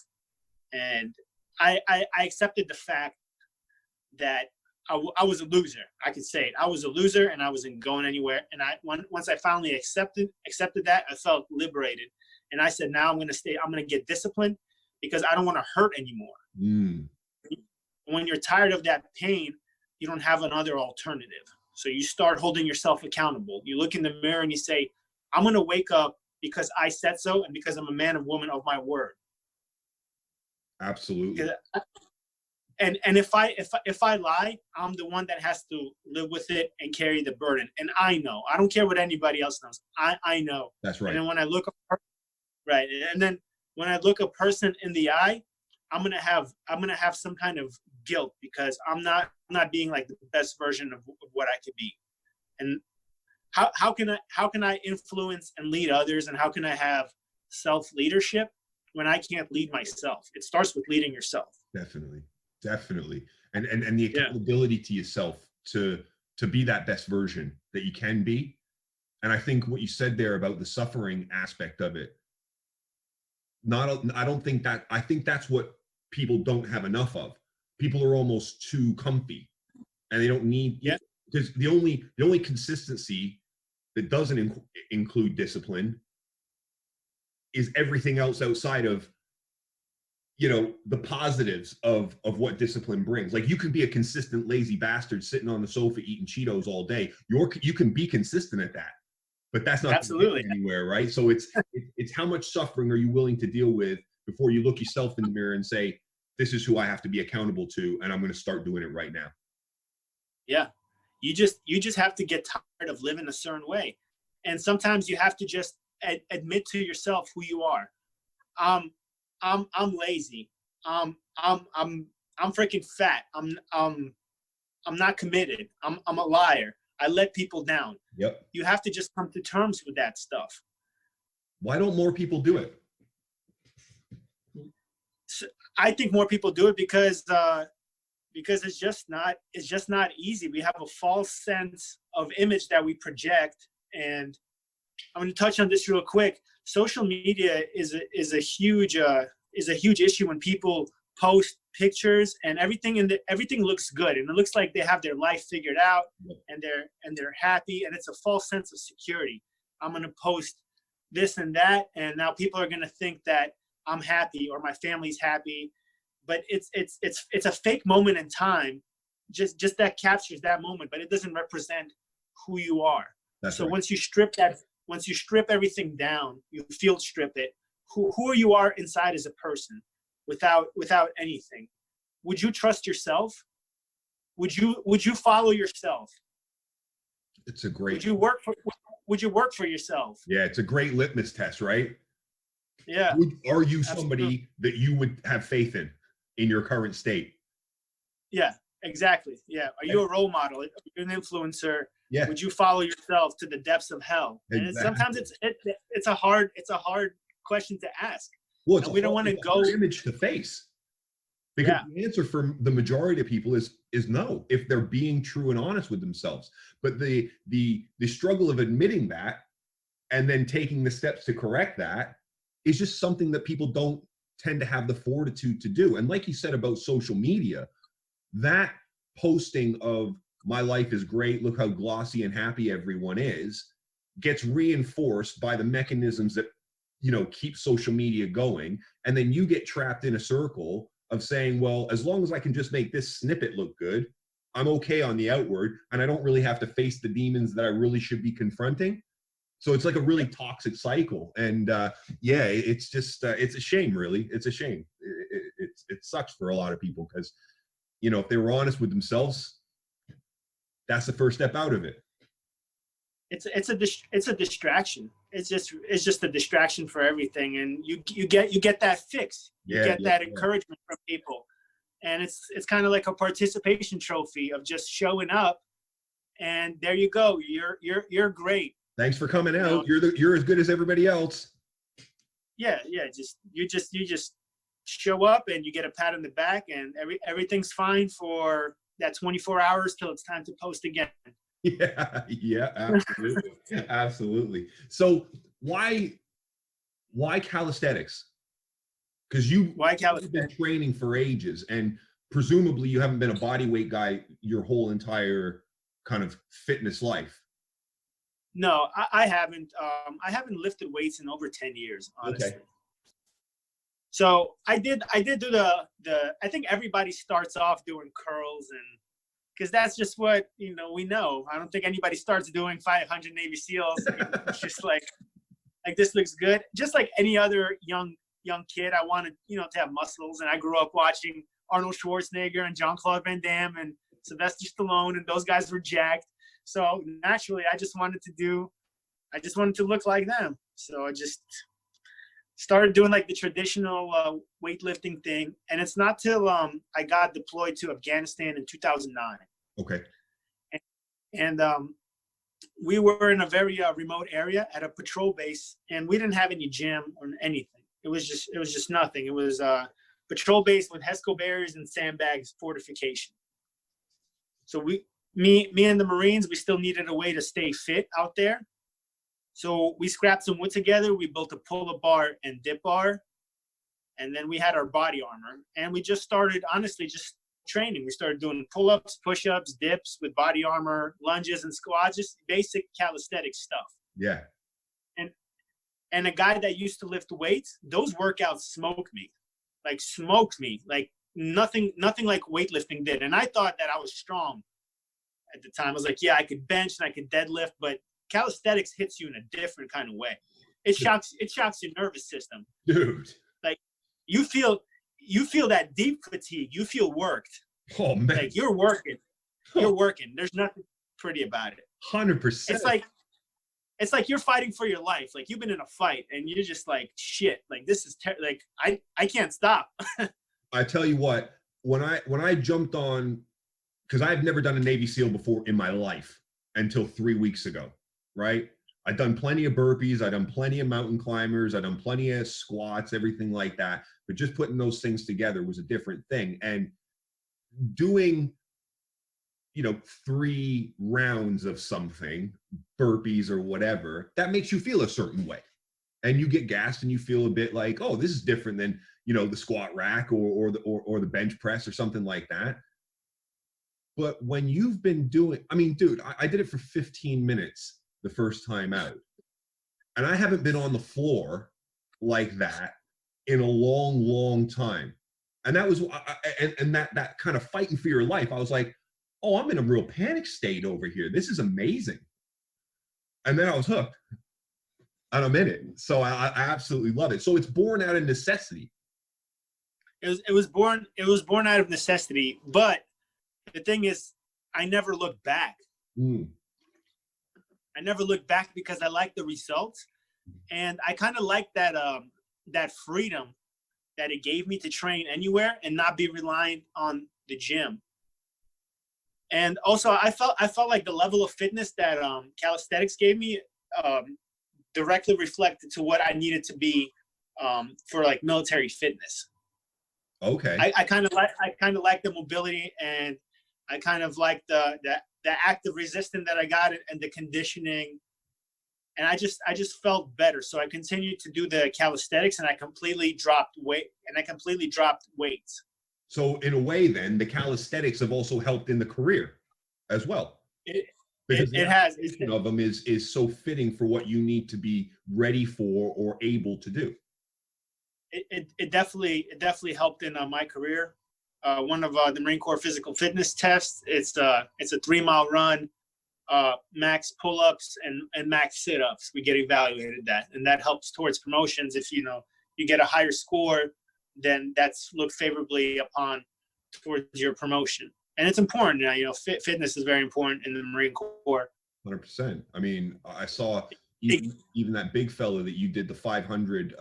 and I accepted the fact that I was a loser. I could say it. I was a loser, and I wasn't going anywhere. And once I finally accepted that, I felt liberated. And I said, now I'm going to get disciplined, because I don't want to hurt anymore. Mm. When you're tired of that pain, you don't have another alternative. So you start holding yourself accountable. You look in the mirror and you say, I'm going to wake up because I said so, and because I'm a man and woman of my word. Absolutely. And if I lie, I'm the one that has to live with it and carry the burden. And I know. I don't care what anybody else knows. I know. That's right. And then when I look a person in the eye, I'm gonna have some kind of guilt, because I'm not being like the best version of what I could be. And how can I influence and lead others, and how can I have self-leadership when I can't lead myself? It starts with leading yourself. Definitely. And the accountability to yourself to be that best version that you can be. And I think what you said there about the suffering aspect of it, I think that's what people don't have enough of. People are almost too comfy, and they don't need, because the only consistency that doesn't include discipline is everything else outside of, you know, the positives of what discipline brings. Like, you can be a consistent lazy bastard sitting on the sofa eating Cheetos all day. You can be consistent at that, but that's not Absolutely anywhere, right? So it's how much suffering are you willing to deal with before you look yourself in the mirror and say, this is who I have to be accountable to, and I'm going to start doing it right now. Yeah. You just have to get tired of living a certain way. And sometimes you have to just admit to yourself who you are. I'm lazy. I'm freaking fat. I'm not committed. I'm a liar. I let people down. Yep. You have to just come to terms with that stuff. Why don't more people do it? So I think more people do it because it's just not easy. We have a false sense of image that we project, and I'm going to touch on this real quick. Social media is a huge issue when people post pictures and everything everything looks good and it looks like they have their life figured out and they're happy, and it's a false sense of security. I'm going to post this and that, and now people are going to think that I'm happy or my family's happy, but it's a fake moment in time, just that captures that moment, but it doesn't represent who you are. That's so right. Once you strip everything down, you field strip it, who you are inside as a person without anything. Would you trust yourself? Would you follow yourself? It's a great. Would you work for yourself? Yeah, it's a great litmus test, right? Yeah. Are you somebody that you would have faith in your current state? Yeah, exactly. Yeah. Are you a role model? Are you an influencer? Yeah. Would you follow yourself to the depths of hell? Exactly. And sometimes it's a hard question to ask. Well, we don't want to go image to face, because the answer for the majority of people is no, if they're being true and honest with themselves. But the struggle of admitting that and then taking the steps to correct that is just something that people don't tend to have the fortitude to do. And like you said about social media, that posting of my life is great, look how glossy and happy everyone is, gets reinforced by the mechanisms that, you know, keep social media going. And then you get trapped in a circle of saying, well, as long as I can just make this snippet look good, I'm okay on the outward, and I don't really have to face the demons that I really should be confronting. So it's like a really toxic cycle. And it's just, it's a shame, really. It's a shame. It sucks for a lot of people, because, you know, if they were honest with themselves, that's the first step out of it. It's a distraction. It's just a distraction for everything. And you get that fix. You get that encouragement from people. And it's kind of like a participation trophy of just showing up, and there you go. You're great. Thanks for coming out. You're as good as everybody else. Yeah. You just show up and you get a pat on the back, and everything's fine for that 24 hours till it's time to post again. Yeah, absolutely. Absolutely. So why calisthenics? Because you've been training for ages, and presumably you haven't been a body weight guy your whole entire kind of fitness life. No, I haven't. I haven't lifted weights in over 10 years, honestly. Okay. So I did do the. I think everybody starts off doing curls, and because that's just what we know. I don't think anybody starts doing 500 Navy SEALs. It's just like this looks good. Just like any other young kid, I wanted to have muscles, and I grew up watching Arnold Schwarzenegger and Jean-Claude Van Damme and Sylvester Stallone, and those guys were jacked. So naturally, I just wanted to look like them. So I just started doing like the traditional weightlifting thing. And it's not till I got deployed to Afghanistan in 2009. Okay. And we were in a very remote area at a patrol base, and we didn't have any gym or anything. It was just nothing. It was a patrol base with Hesco barriers and sandbags fortification. So me and the Marines, we still needed a way to stay fit out there. So we scrapped some wood together. We built a pull-up bar and dip bar. And then we had our body armor. And we just started, honestly, just training. We started doing pull-ups, push-ups, dips with body armor, lunges and squats, just basic calisthenics stuff. Yeah. And a guy that used to lift weights, those workouts smoked me, like nothing like weightlifting did. And I thought that I was strong at the time. I was like, yeah, I could bench and I could deadlift, but calisthenics hits you in a different kind of way. It shocks your nervous system. Dude. Like you feel that deep fatigue. You feel worked. Oh man. Like you're working. You're working. There's nothing pretty about it. 100%. It's like you're fighting for your life. Like you've been in a fight and you're just like, shit, like this is like I can't stop. I tell you what, when I jumped on, because I've never done a Navy SEAL before in my life until 3 weeks ago, right? I've done plenty of burpees, I've done plenty of mountain climbers, I've done plenty of squats, everything like that. But just putting those things together was a different thing. And doing, 3 rounds of something, burpees or whatever, that makes you feel a certain way. And you get gassed and you feel a bit like, oh, this is different than, the squat rack or the bench press or something like that. But when you've been doing, I mean, dude, I did it for 15 minutes the first time out. And I haven't been on the floor like that in a long, long time. And that was, and that kind of fighting for your life, I was like, oh, I'm in a real panic state over here. This is amazing. And then I was hooked. And I'm in it. So I absolutely love it. So it's born out of necessity. It was born out of necessity, but the thing is, I never looked back. I never looked back because I liked the results, and I kind of liked that freedom that it gave me to train anywhere and not be reliant on the gym. And also, I felt like the level of fitness that calisthenics gave me directly reflected to what I needed to be for like military fitness. Okay. I kind of like the mobility, and I kind of like the active resistance that I got and the conditioning, and I just felt better. So I continued to do the calisthenics, and I completely dropped weights. So in a way, then the calisthenics have also helped in the career as well. It The has. application of them is so fitting for what you need to be ready for or able to do. It definitely helped in my career. One of the Marine Corp physical fitness tests. It's a 3-mile run, max pull-ups and max sit-ups. We get evaluated that, and that helps towards promotions. If you get a higher score, then that's looked favorably upon towards your promotion. And it's important. Fitness is very important in the Marine Corps. 100%. I mean, I saw even that big fella that you did the 500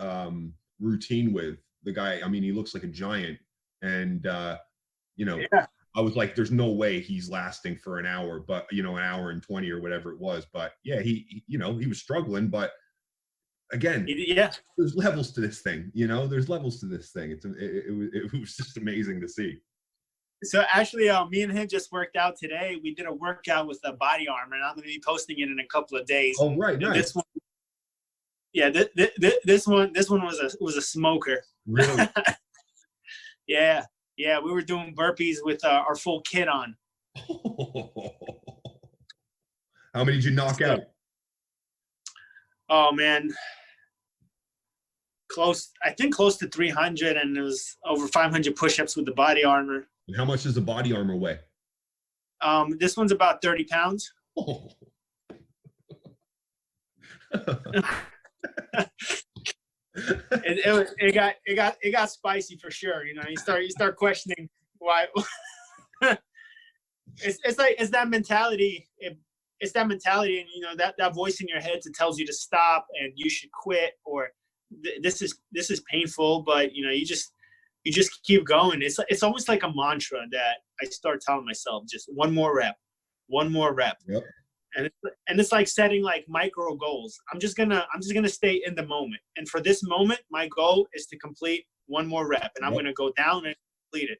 routine with. The guy, I mean, he looks like a giant. And, yeah. I was like, there's no way he's lasting for an hour, but, an hour and 20 or whatever it was. But yeah, he was struggling, but again, there's levels to this thing, there's levels to this thing. It was just amazing to see. So actually, me and him just worked out today. We did a workout with a body armor, and I'm going to be posting it in a couple of days. Oh, right. Nice. This one, this one was a smoker. Really? Yeah. We were doing burpees with our full kit on. How many did you knock out? Oh man, I think close to 300, and it was over 500 push-ups with the body armor. And how much does the body armor weigh? This one's about 30 pounds. Oh. It got spicy for sure. You start questioning why. it's that mentality. It's that mentality, and that voice in your head that tells you to stop and you should quit, or this is painful, but you just keep going. It's almost like a mantra that I start telling myself, just one more rep. Yep. And it's like setting like micro goals. I'm just gonna stay in the moment. And for this moment, my goal is to complete one more rep, and I'm gonna go down and complete it.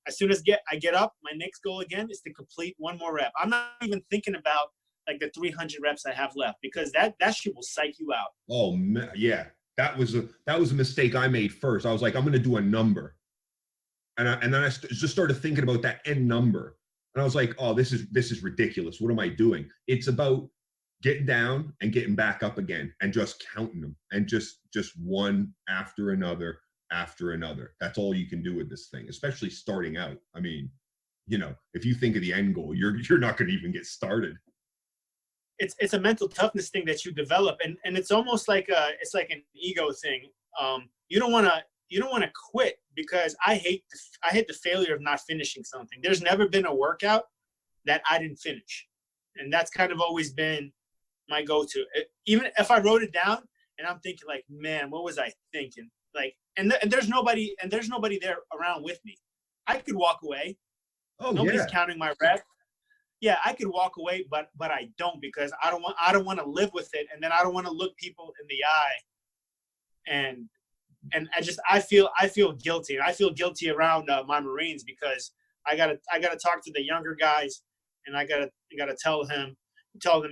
As soon as I get up, my next goal again is to complete one more rep. I'm not even thinking about like the 300 reps I have left, because that shit will psych you out. Oh man, yeah. That was a mistake I made first. I was like, I'm going to do a number. And then I just started thinking about that end number. And I was like, oh, this is ridiculous. What am I doing? It's about getting down and getting back up again and just counting them, and just one after another after another. That's all you can do with this thing, especially starting out. I mean, you know, if you think of the end goal, you're not going to even get started. It's a mental toughness thing that you develop, and it's almost like an ego thing. You don't want to quit, because I hate the failure of not finishing something. There's never been a workout that I didn't finish, and that's kind of always been my go-to. Even if I wrote it down and I'm thinking like, man, what was I thinking? Like, and there's nobody there around with me. I could walk away. Oh, nobody's yeah. counting my reps. Yeah, I could walk away, but I don't, because I don't want to live with it, and then I don't want to look people in the eye, and I feel guilty. I feel guilty around my Marines, because I gotta talk to the younger guys, and I gotta tell them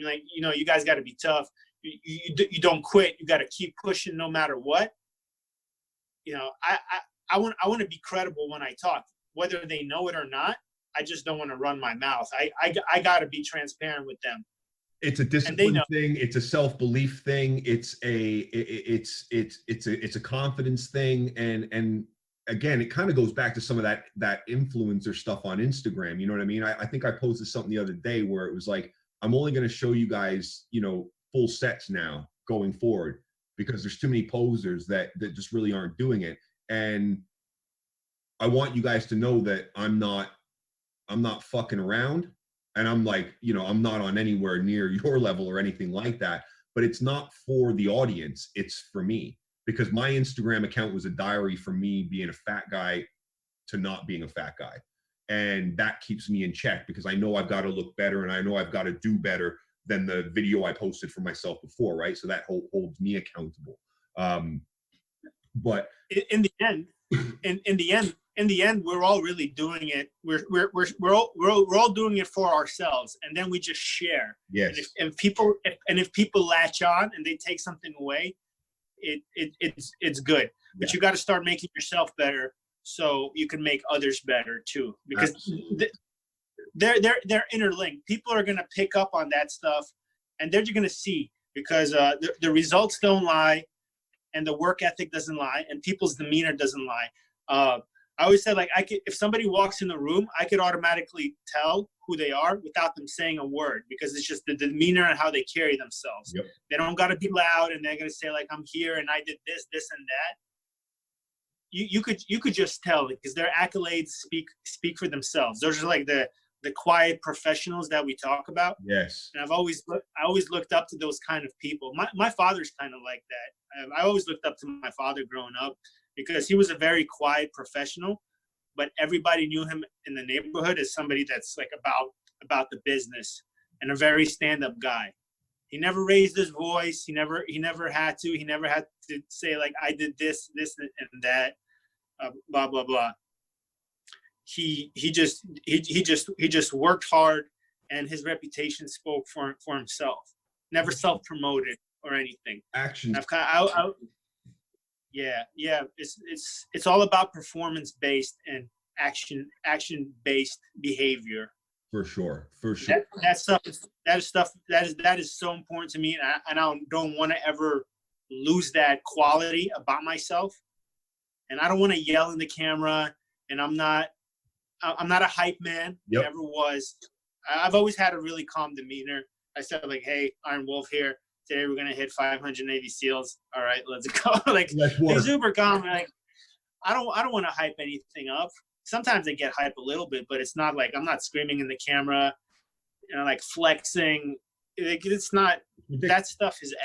like, you know, you guys got to be tough. You don't quit. You got to keep pushing no matter what. You know, I want to be credible when I talk, whether they know it or not. I just don't want to run my mouth. I got to be transparent with them. It's a discipline thing. It's a self-belief thing. It's a confidence thing. And again, it kind of goes back to some of that influencer stuff on Instagram. You know what I mean? I think I posted something the other day where it was like, I'm only going to show you guys, you know, full sets now going forward, because there's too many posers that just really aren't doing it. And I want you guys to know that I'm not fucking around, and I'm like, you know, I'm not on anywhere near your level or anything like that, but it's not for the audience, it's for me, because my Instagram account was a diary from me being a fat guy to not being a fat guy. And that keeps me in check, because I know I've got to look better, and I know I've got to do better than the video I posted for myself before, right? So that holds me accountable. But in the end, we're all really doing it. We're all doing it for ourselves, and then we just share. Yes. And if people latch on and they take something away, it's good. But you got to start making yourself better, so you can make others better too, because they're interlinked. People are gonna pick up on that stuff, and they're just gonna see, because the results don't lie, and the work ethic doesn't lie, and people's demeanor doesn't lie. I always said, like, if somebody walks in the room, I could automatically tell who they are without them saying a word, because it's just the demeanor and how they carry themselves. Yep. They don't got to be loud, and they're going to say, like, I'm here and I did this, and that. You could just tell, because their accolades speak for themselves. Those are like the quiet professionals that we talk about. Yes. And I always looked up to those kind of people. My father's kind of like that. I always looked up to my father growing up, because he was a very quiet professional, but everybody knew him in the neighborhood as somebody that's like about the business, and a very stand-up guy. He never raised his voice. He never had to. He never had to say, like, I did this and that, blah blah blah. He just worked hard, and his reputation spoke for himself. Never self-promoted or anything. Action. Yeah. It's all about performance-based and action-based behavior. For sure. That is so important to me, and I don't want to ever lose that quality about myself. And I don't want to yell in the camera, and I'm not a hype man. Yep. Never was. I've always had a really calm demeanor. I said, like, hey, Iron Wolf here. Today we're gonna hit 580 seals. All right, let's go. Like, they're super calm. Like, I don't want to hype anything up. Sometimes I get hype a little bit, but it's not like I'm not screaming in the camera, you know, like flexing. It's not. That stuff is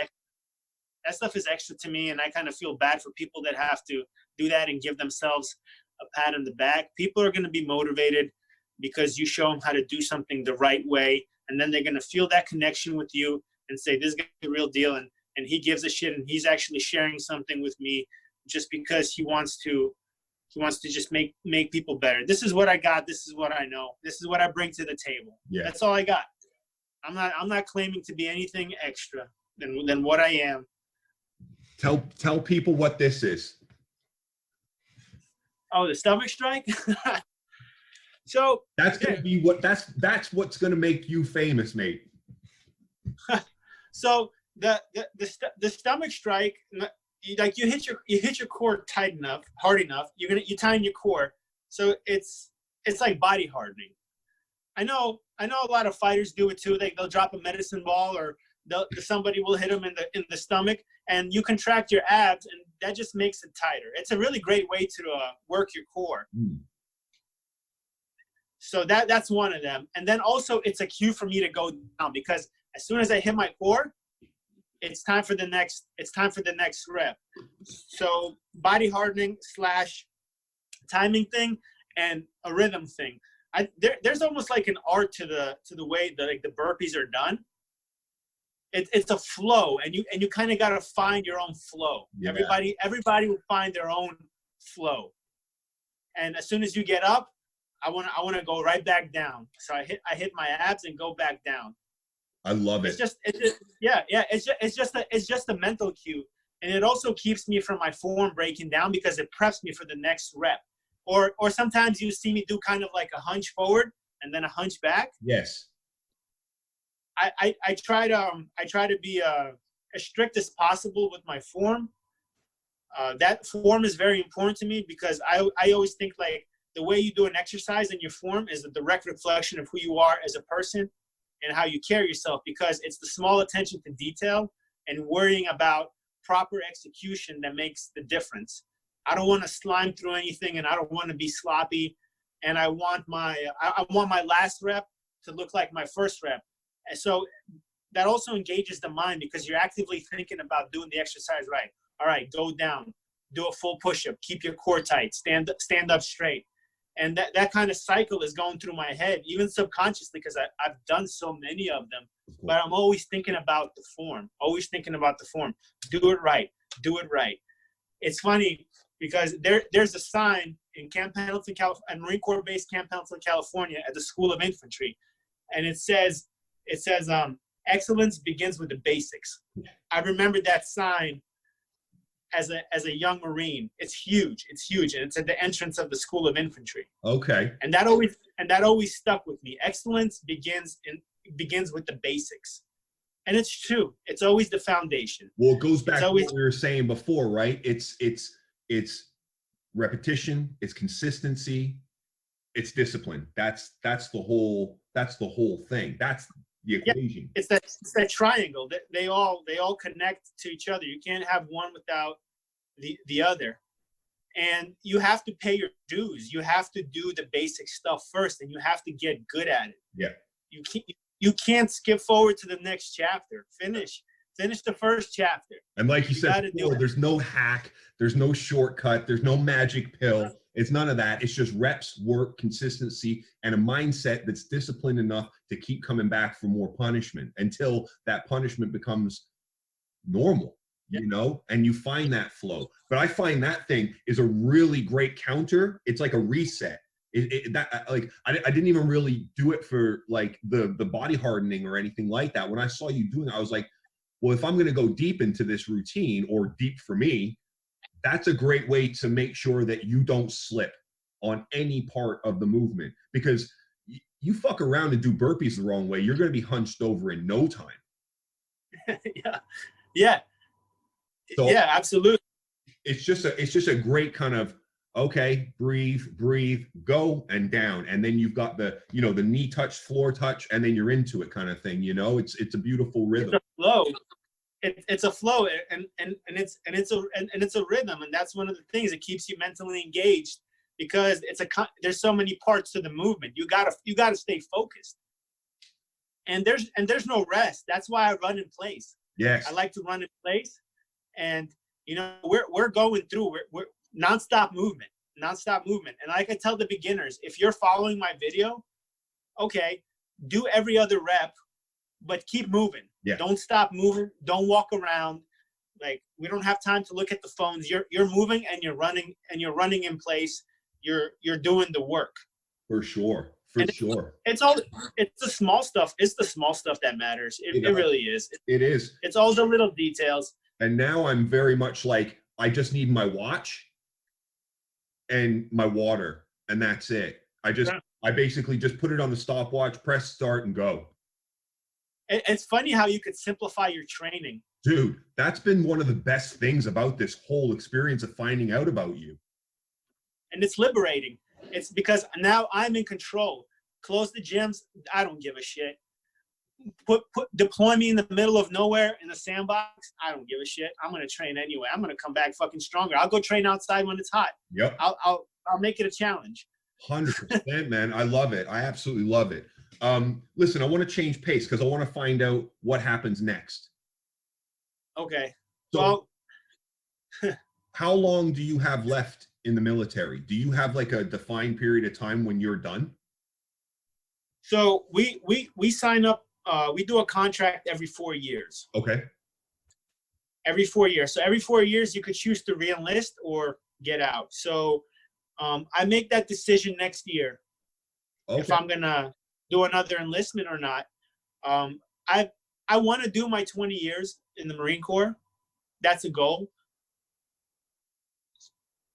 extra to me, and I kind of feel bad for people that have to do that and give themselves a pat on the back. People are going to be motivated because you show them how to do something the right way, and then they're going to feel that connection with you and say, this guy's the real deal, and he gives a shit, and he's actually sharing something with me just because he wants to just make people better. This is what I got. This is what I know. This is what I bring to the table. Yeah. That's all I got. I'm not claiming to be anything extra than what I am. Tell people what this is. Oh, the stomach strike? So that's gonna be that's what's gonna make you famous, mate. So the stomach strike, like you hit your core tight enough, hard enough, you tighten your core. So it's like body hardening. I know a lot of fighters do it too. They'll drop a medicine ball, or somebody will hit them in the stomach, and you contract your abs, and that just makes it tighter. It's a really great way to work your core. So that's one of them. And then also it's a cue for me to go down, because as soon as I hit my core, it's time for the next rep. So body hardening / timing thing and a rhythm thing. There's almost like an art to the way that like the burpees are done. It's a flow, and you kind of got to find your own flow. Yeah. Everybody will find their own flow. And as soon as you get up, I want to go right back down. So I hit my abs and go back down. I love it. It's just a mental cue, and it also keeps me from my form breaking down, because it preps me for the next rep. Or sometimes you see me do kind of like a hunch forward and then a hunch back. Yes. I try to be as strict as possible with my form. That form is very important to me, because I always think like the way you do an exercise and your form is a direct reflection of who you are as a person and how you carry yourself, because it's the small attention to detail and worrying about proper execution that makes the difference. I don't want to slime through anything, and I don't want to be sloppy. And I want my last rep to look like my first rep. And so that also engages the mind, because you're actively thinking about doing the exercise right. All right, go down, do a full push-up, keep your core tight, stand up straight. And that kind of cycle is going through my head, even subconsciously, because I've done so many of them. But I'm always thinking about the form, Do it right. It's funny, because there's a sign in Camp Pendleton, California, Marine Corp base Camp Pendleton, California, at the School of Infantry, and it says excellence begins with the basics. I remember that sign as a young Marine. It's huge, and it's at the entrance of the School of Infantry. Okay. And that always stuck with me. Excellence begins with the basics. And it's true. It's always the foundation. Well, it goes back to what we were saying before, right? It's repetition, it's consistency, it's discipline. That's the whole thing. That's the equation. It's that triangle. They all connect to each other. You can't have one without the other. And you have to pay your dues. You have to do the basic stuff first, and you have to get good at it. Yeah. You can't skip forward to the next chapter. Finish the first chapter. And like you said before, there's no hack, there's no shortcut, there's no magic pill. It's none of that. It's just reps, work, consistency, and a mindset that's disciplined enough to keep coming back for more punishment until that punishment becomes normal, you know, and you find that flow. But I find that thing is a really great counter. It's like a reset. I didn't even really do it for like the body hardening or anything like that. When I saw you doing it, I was like, well, if I'm going to go deep into this routine, or deep for me, that's a great way to make sure that you don't slip on any part of the movement, because you fuck around and do burpees the wrong way, you're going to be hunched over in no time. Yeah, absolutely. It's just a great kind of, okay, breathe, go, and down. And then you've got the knee touch, floor touch, and then you're into it kind of thing. It's a beautiful rhythm. It's a flow. It's a flow, and it's a rhythm, and that's one of the things that keeps you mentally engaged, because there's so many parts to the movement. You gotta stay focused, and there's no rest. That's why I run in place. Yes, I like to run in place, and we're going through we're nonstop movement. And like I tell the beginners, if you're following my video, okay, do every other rep, but keep moving. Yeah. Don't stop moving. Don't walk around. Like, we don't have time to look at the phones. You're moving, and you're running in place. You're doing the work. For sure. It's the small stuff. It's the small stuff that matters. It really is. It is. It's all the little details. And now I'm very much like, I just need my watch and my water, and that's it. I basically just put it on the stopwatch, press start, and go. It's funny how you could simplify your training. Dude, that's been one of the best things about this whole experience of finding out about you. And it's liberating. It's because now I'm in control. Close the gyms, I don't give a shit. Deploy me in the middle of nowhere in the sandbox, I don't give a shit. I'm gonna train anyway. I'm gonna come back fucking stronger. I'll go train outside when it's hot. Yep. I'll make it a challenge. 100%, man. I love it. I absolutely love it. Listen, I want to change pace because I want to find out what happens next. Okay. So, well, how long do you have left in the military? Do you have like a defined period of time when you're done? So we sign up. We do a contract every 4 years. Okay. Every 4 years. So every 4 years, you could choose to re-enlist or get out. So I make that decision next year, if I'm gonna do another enlistment or not. I want to do my 20 years in the Marine Corps. That's a goal.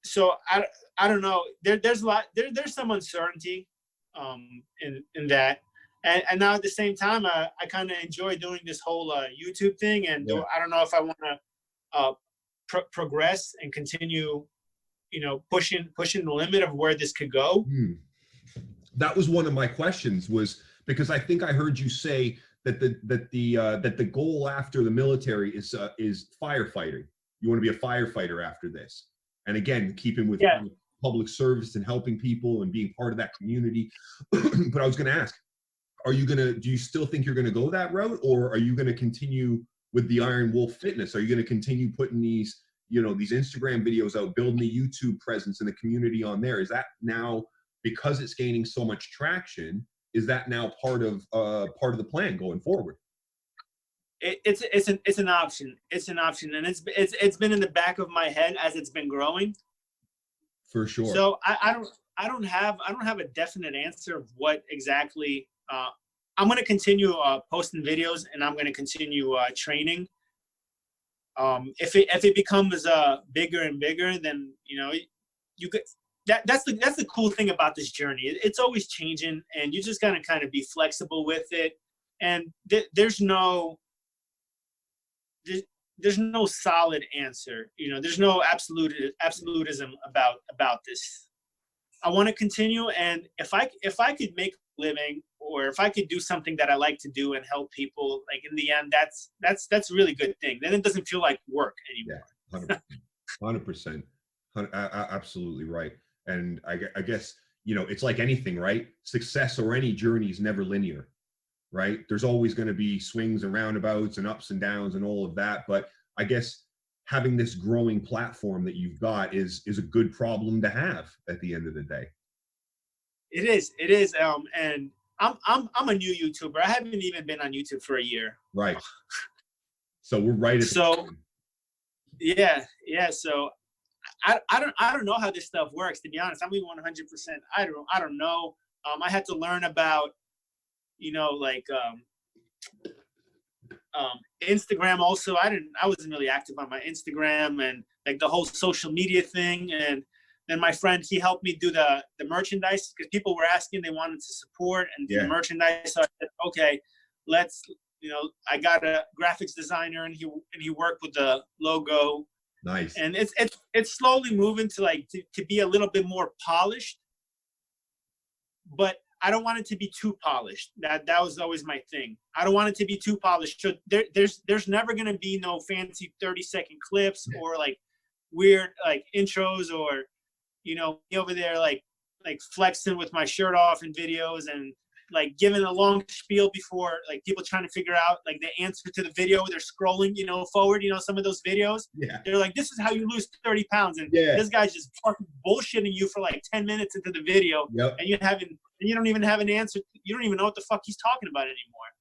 So I don't know. There's a lot. There's some uncertainty in that. And now at the same time, I kind of enjoy doing this whole YouTube thing, and I don't know if I want to progress and continue, pushing the limit of where this could go. That was one of my questions, was because I think I heard you say that the goal after the military is firefighting. You want to be a firefighter after this, and again, keeping with public service and helping people and being part of that community. But I was going to ask, do you still think you're going to go that route, or are you going to continue with the Iron Wolf Fitness? Are you going to continue putting these Instagram videos out, building a YouTube presence and the community on there? Is that now, because it's gaining so much traction, is that now part of the plan going forward? It's an option. It's an option, and it's been in the back of my head as it's been growing. For sure. So I don't have a definite answer of what exactly. I'm going to continue posting videos, and I'm going to continue training. If it becomes bigger and bigger, then you could. That's the cool thing about this journey. It's always changing, and you just gotta kind of be flexible with it. And there's no solid answer. There's no absolutism about this. I want to continue, and if I could make a living, or if I could do something that I like to do and help people, like in the end, that's a really good thing. Then it doesn't feel like work anymore. Yeah, 100%. Absolutely right. And I guess, it's like anything, right? Success or any journey is never linear, right? There's always going to be swings and roundabouts and ups and downs and all of that. But I guess having this growing platform that you've got is a good problem to have at the end of the day. It is. And I'm a new YouTuber. I haven't even been on YouTube for a year. Right. So we're right at so yeah. So I don't know how this stuff works, to be honest. I'm being 100%. I don't know. I had to learn about, Instagram also. I wasn't really active on my Instagram, and like the whole social media thing. And then my friend, he helped me do the merchandise, because people were asking, they wanted to support and do the merchandise. So I said, okay, let's, I got a graphics designer, and he worked with the logo. Nice. And it's slowly moving to be a little bit more polished, but I don't want it to be too polished. That was always my thing. I don't want it to be too polished. So there's never going to be no fancy 30-second clips or like weird like intros, or me over there like flexing with my shirt off in videos, and like giving a long spiel before like people trying to figure out like the answer to the video. They're scrolling, forward, some of those videos. Yeah. They're like, this is how you lose 30 pounds. And this guy's just fucking bullshitting you for like 10 minutes into the video. Yep. And you don't even have an answer. You don't even know what the fuck he's talking about anymore.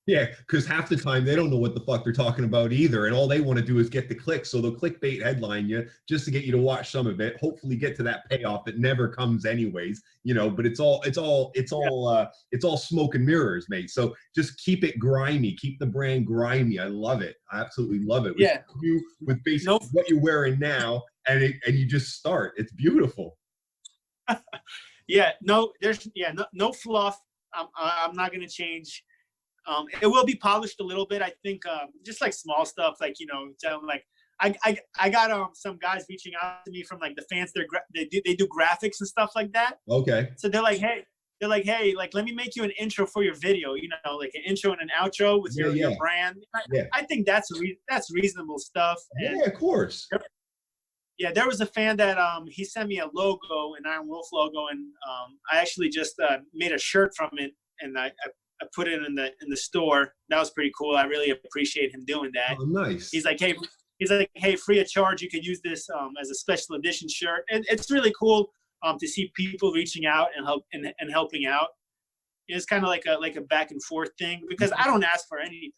Yeah, because half the time they don't know what the fuck they're talking about either, and all they want to do is get the clicks. So they'll clickbait headline you just to get you to watch some of it. Hopefully, get to that payoff that never comes anyways. But it's all smoke and mirrors, mate. So just keep it grimy, keep the brand grimy. I love it. I absolutely love it. You with basically what you're wearing now, and you just start. It's beautiful. No fluff. I'm not gonna change. It will be polished a little bit. I think just like small stuff, like, you know, like I got some guys reaching out to me from like the fans. They do graphics and stuff like that. Okay. So they're like, hey, like, let me make you an intro for your video. You know, like an intro and an outro with your brand. I think that's reasonable stuff. And yeah, of course. Yeah, there was a fan that he sent me a logo, an Iron Wolf logo, and I actually just made a shirt from it, and I put it in the store. That was pretty cool. I really appreciate him doing that. Oh, nice. He's like, hey, free of charge, you could use this as a special edition shirt, and it's really cool to see people reaching out and helping out. It's kind of like a back and forth thing, because I don't ask for anything.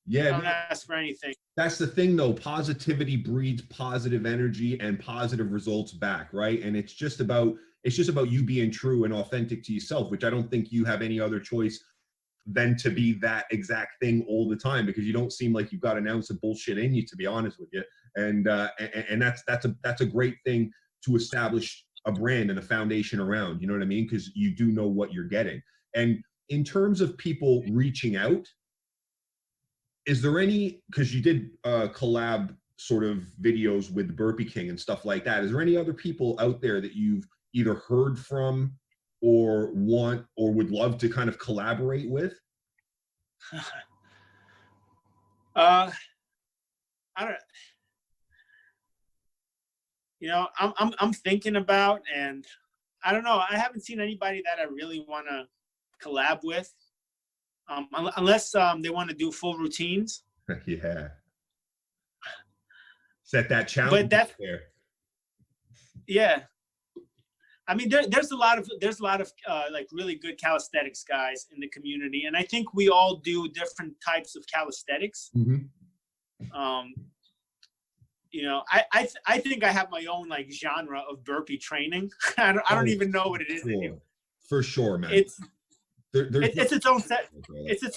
Yeah, I don't ask for anything. That's the thing, though. Positivity breeds positive energy and positive results back, right? And it's just about you being true and authentic to yourself, which I don't think you have any other choice than to be that exact thing all the time, because you don't seem like you've got an ounce of bullshit in you, to be honest with you. And that's a great thing to establish a brand and a foundation around. You know what I mean? Because you do know what you're getting. And in terms of people reaching out, is there any, because you did collab sort of videos with Burpee King and stuff like that, is there any other people out there that you've either heard from or want or would love to kind of collaborate with? I don't, you know, I'm thinking about, and I don't know, I haven't seen anybody that I really want to collab with. Unless they want to do full routines. Yeah. Set that challenge. But that's there. Yeah. I mean, there's a lot of like really good calisthenics guys in the community, and I think we all do different types of calisthenics. Mm-hmm. You know, I think I have my own like genre of burpee training. I don't even know what it is anymore. For sure, man. It's its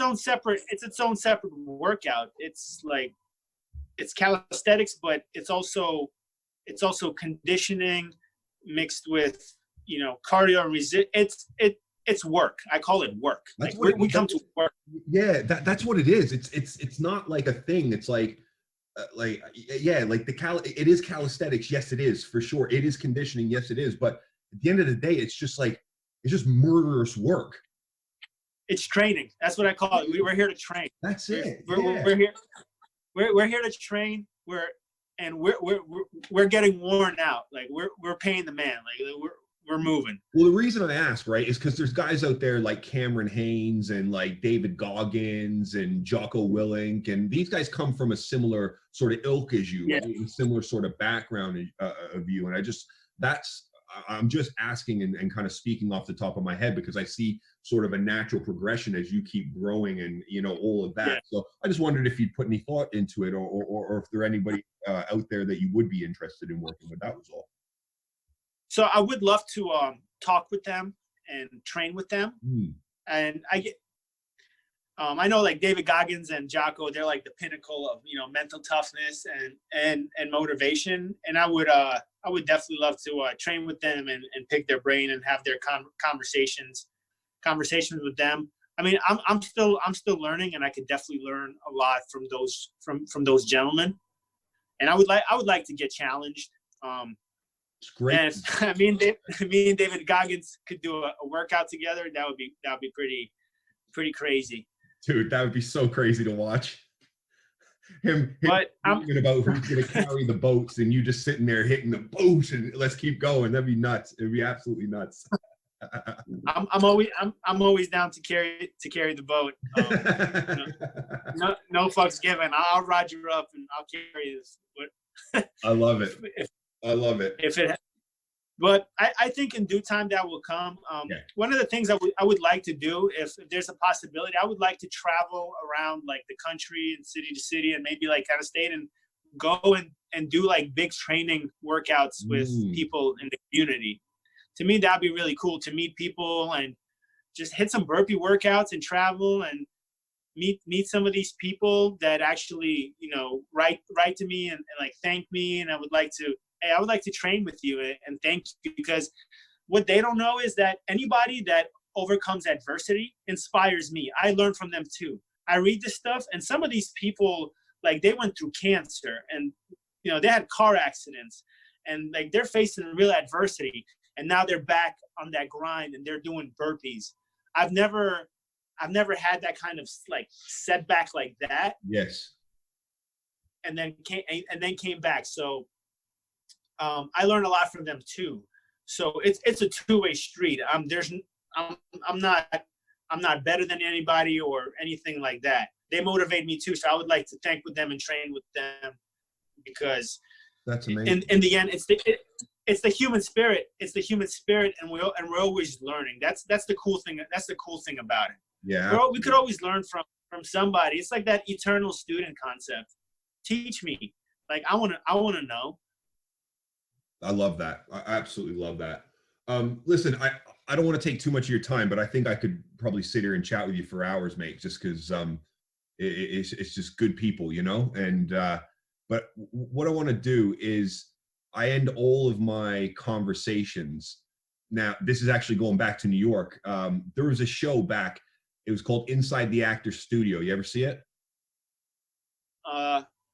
own separate workout. It's like, it's calisthenics, but it's also conditioning mixed with, you know, cardio and it's work. I call it work. Like we come to work. Yeah, that's what it is. It's not like a thing. It's like it is calisthenics. Yes, it is, for sure. It is conditioning. Yes, it is. But at the end of the day, it's just murderous work. It's training. That's what I call it. We're here to train. That's it. We're here. We're here to train. We're getting worn out. Like we're paying the man. Like we're moving. Well, the reason I ask, right, is because there's guys out there like Cameron Haynes and like David Goggins and Jocko Willink, and these guys come from a similar sort of ilk as you, right? A similar sort of background of you, and I'm just asking and kind of speaking off the top of my head, because I see sort of a natural progression as you keep growing and, you know, all of that. Yeah. So I just wondered if you'd put any thought into it, or if there anybody out there that you would be interested in working with. That was all. So I would love to talk with them and train with them. And I know like David Goggins and Jocko, they're like the pinnacle of, you know, mental toughness and motivation. And I would definitely love to train with them and pick their brain and have their conversations with them. I mean, I'm still learning, and I could definitely learn a lot from those gentlemen. And I would like to get challenged. It's great. And if me and David Goggins could do a workout together, that would be pretty crazy. Dude, that would be so crazy to watch. Him thinking about who's going to carry the boats, and you just sitting there hitting the boat and let's keep going. That'd be nuts. It'd be absolutely nuts. I'm always down to carry the boat. No fucks given. I'll ride you up and I'll carry this. But I love it. I love it. But I think in due time that will come. One of the things I would like to do, if there's a possibility, I would like to travel around like the country and city to city, and maybe like kind of state and go and do like big training workouts with people in the community. To me, that'd be really cool to meet people and just hit some burpee workouts and travel and meet some of these people that actually, you know, write to me and like thank me. And I would like to train with you and thank you, because what they don't know is that anybody that overcomes adversity inspires me. I learn from them too. I read this stuff, and some of these people, like, they went through cancer, and you know, they had car accidents, and like, they're facing real adversity, and now they're back on that grind, and they're doing burpees. I've never had that kind of like setback like that. Yes. And then came back. So I learned a lot from them too. So it's a two-way street. I'm not better than anybody or anything like that. They motivate me too. So I would like to thank with them and train with them, because that's amazing. In the end, it's the human spirit. It's the human spirit, and we're always learning. That's the cool thing. That's the cool thing about it. Yeah. We could always learn from somebody. It's like that eternal student concept. Teach me. Like, I want to know. I love that. I absolutely love that. Listen, I don't want to take too much of your time, but I think I could probably sit here and chat with you for hours, mate, just because it's just good people, you know? And but what I want to do is I end all of my conversations. Now, this is actually going back to New York. There was a show back. It was called Inside the Actor's Studio. You ever see it?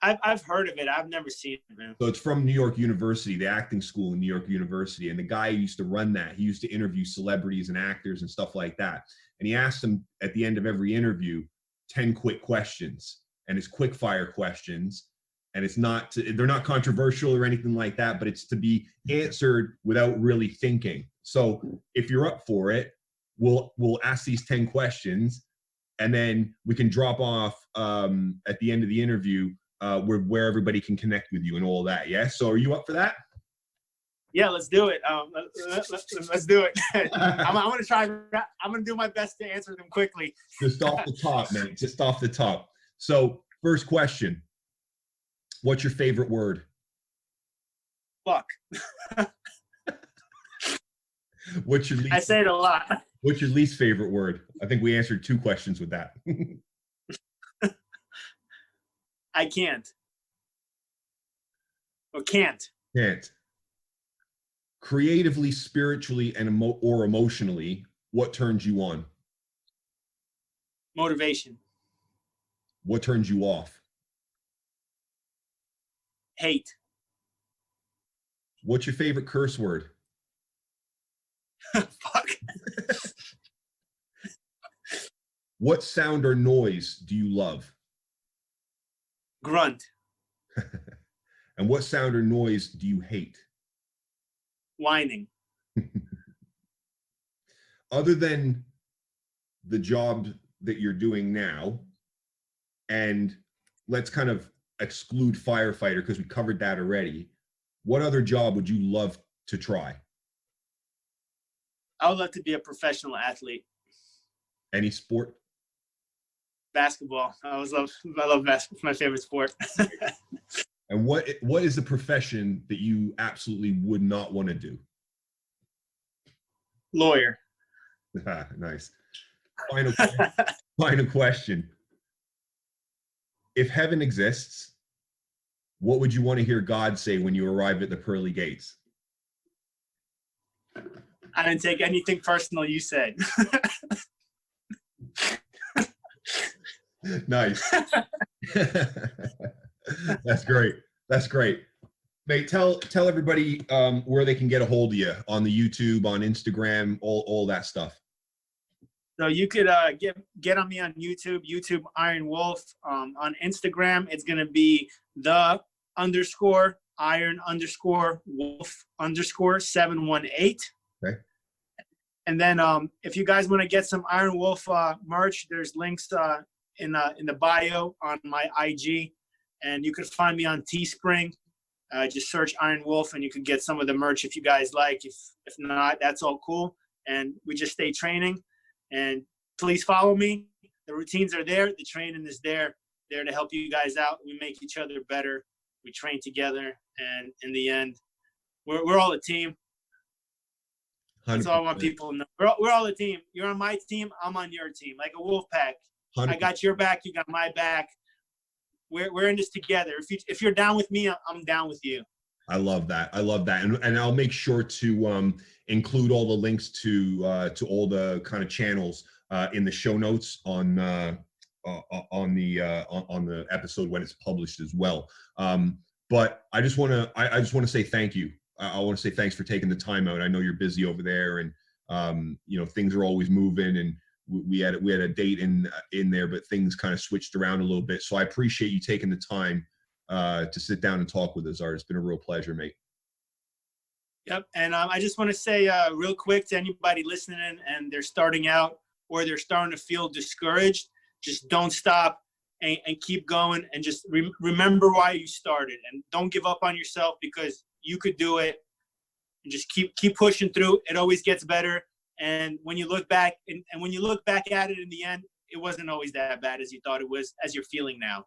I've heard of it. I've never seen it, man. So it's from New York University, the acting school in New York University. And the guy who used to run that, he used to interview celebrities and actors and stuff like that. And he asked them at the end of every interview 10 quick questions. And it's quick fire questions. And they're not controversial or anything like that, but it's to be answered without really thinking. So if you're up for it, we'll ask these 10 questions, and then we can drop off at the end of the interview where everybody can connect with you and all that. Yeah. So are you up for that? Yeah, let's do it. Let's do it. I'm gonna try. I'm gonna do my best to answer them quickly. Just off the top, man. Just off the top. So first question: what's your favorite word? Fuck. What's your least? I say it a lot. What's your least favorite word? I think we answered 2 questions with that. I can't. Or can't. Can't. Creatively, spiritually, and or emotionally, what turns you on? Motivation. What turns you off? Hate. What's your favorite curse word? Fuck. What sound or noise do you love? Grunt. And what sound or noise do you hate? Whining. Other than the job that you're doing now, and let's kind of exclude firefighter because we covered that already, what other job would you love to try? I would love to be a professional athlete. Any sport? Basketball. I love basketball. It's my favorite sport. And what is the profession that you absolutely would not want to do? Lawyer. Nice. Final question. If heaven exists, what would you want to hear God say when you arrive at the pearly gates? I didn't take anything personal you said. Nice. That's great. That's great. Mate, tell everybody where they can get a hold of you on the YouTube, on Instagram, all that stuff. So you could get on me on YouTube Iron Wolf. On Instagram, it's gonna be _Iron_Wolf_718. Okay. And then if you guys want to get some Iron Wolf merch, there's links in the bio on my IG, and you can find me on Teespring. Just search Iron Wolf, and you can get some of the merch if you guys like. If not, that's all cool. And we just stay training. And please follow me. The routines are there. The training is there to help you guys out. We make each other better. We train together, and in the end, we're all a team. 100%. That's all I want people to know. We're all a team. You're on my team. I'm on your team. Like a wolf pack. 100%. I got your back. You got my back. We're in this together. If you're down with me, I'm down with you. I love that. I love that. And I'll make sure to include all the links to all the kind of channels in the show notes on the episode when it's published as well. But I just want to say thank you. I want to say thanks for taking the time out. I know you're busy over there, and you know, things are always moving, and we had a date in there, but things kind of switched around a little bit. So I appreciate you taking the time to sit down and talk with us, Art. It's been a real pleasure, mate. Yep. And I just want to say real quick to anybody listening and they're starting out or they're starting to feel discouraged, just don't stop and keep going, and just remember why you started, and don't give up on yourself, because you could do it, and just keep pushing through. It always gets better. And when you look back and when you look back at it in the end, it wasn't always that bad as you thought it was, as you're feeling now.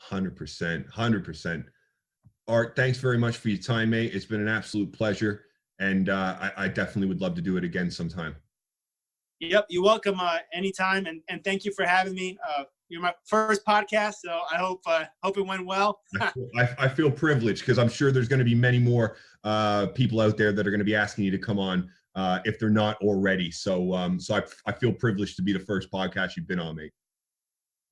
100%. Art, thanks very much for your time, mate. It's been an absolute pleasure, and I definitely would love to do it again sometime. Yep, you're welcome anytime, and thank you for having me. You're my first podcast, so I hope it went well. I feel privileged, because I'm sure there's going to be many more people out there that are going to be asking you to come on if they're not already. So I feel privileged to be the first podcast you've been on, mate.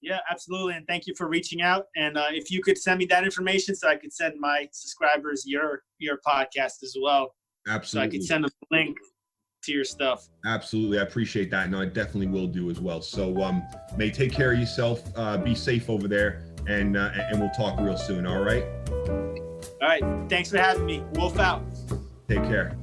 Yeah, absolutely. And thank you for reaching out. And if you could send me that information so I could send my subscribers your podcast as well. Absolutely. So I could send them a link to your stuff. Absolutely. I appreciate that. And I definitely will do as well. So mate, take care of yourself. Be safe over there, and we'll talk real soon. All right. All right. Thanks for having me. Wolf out. Take care.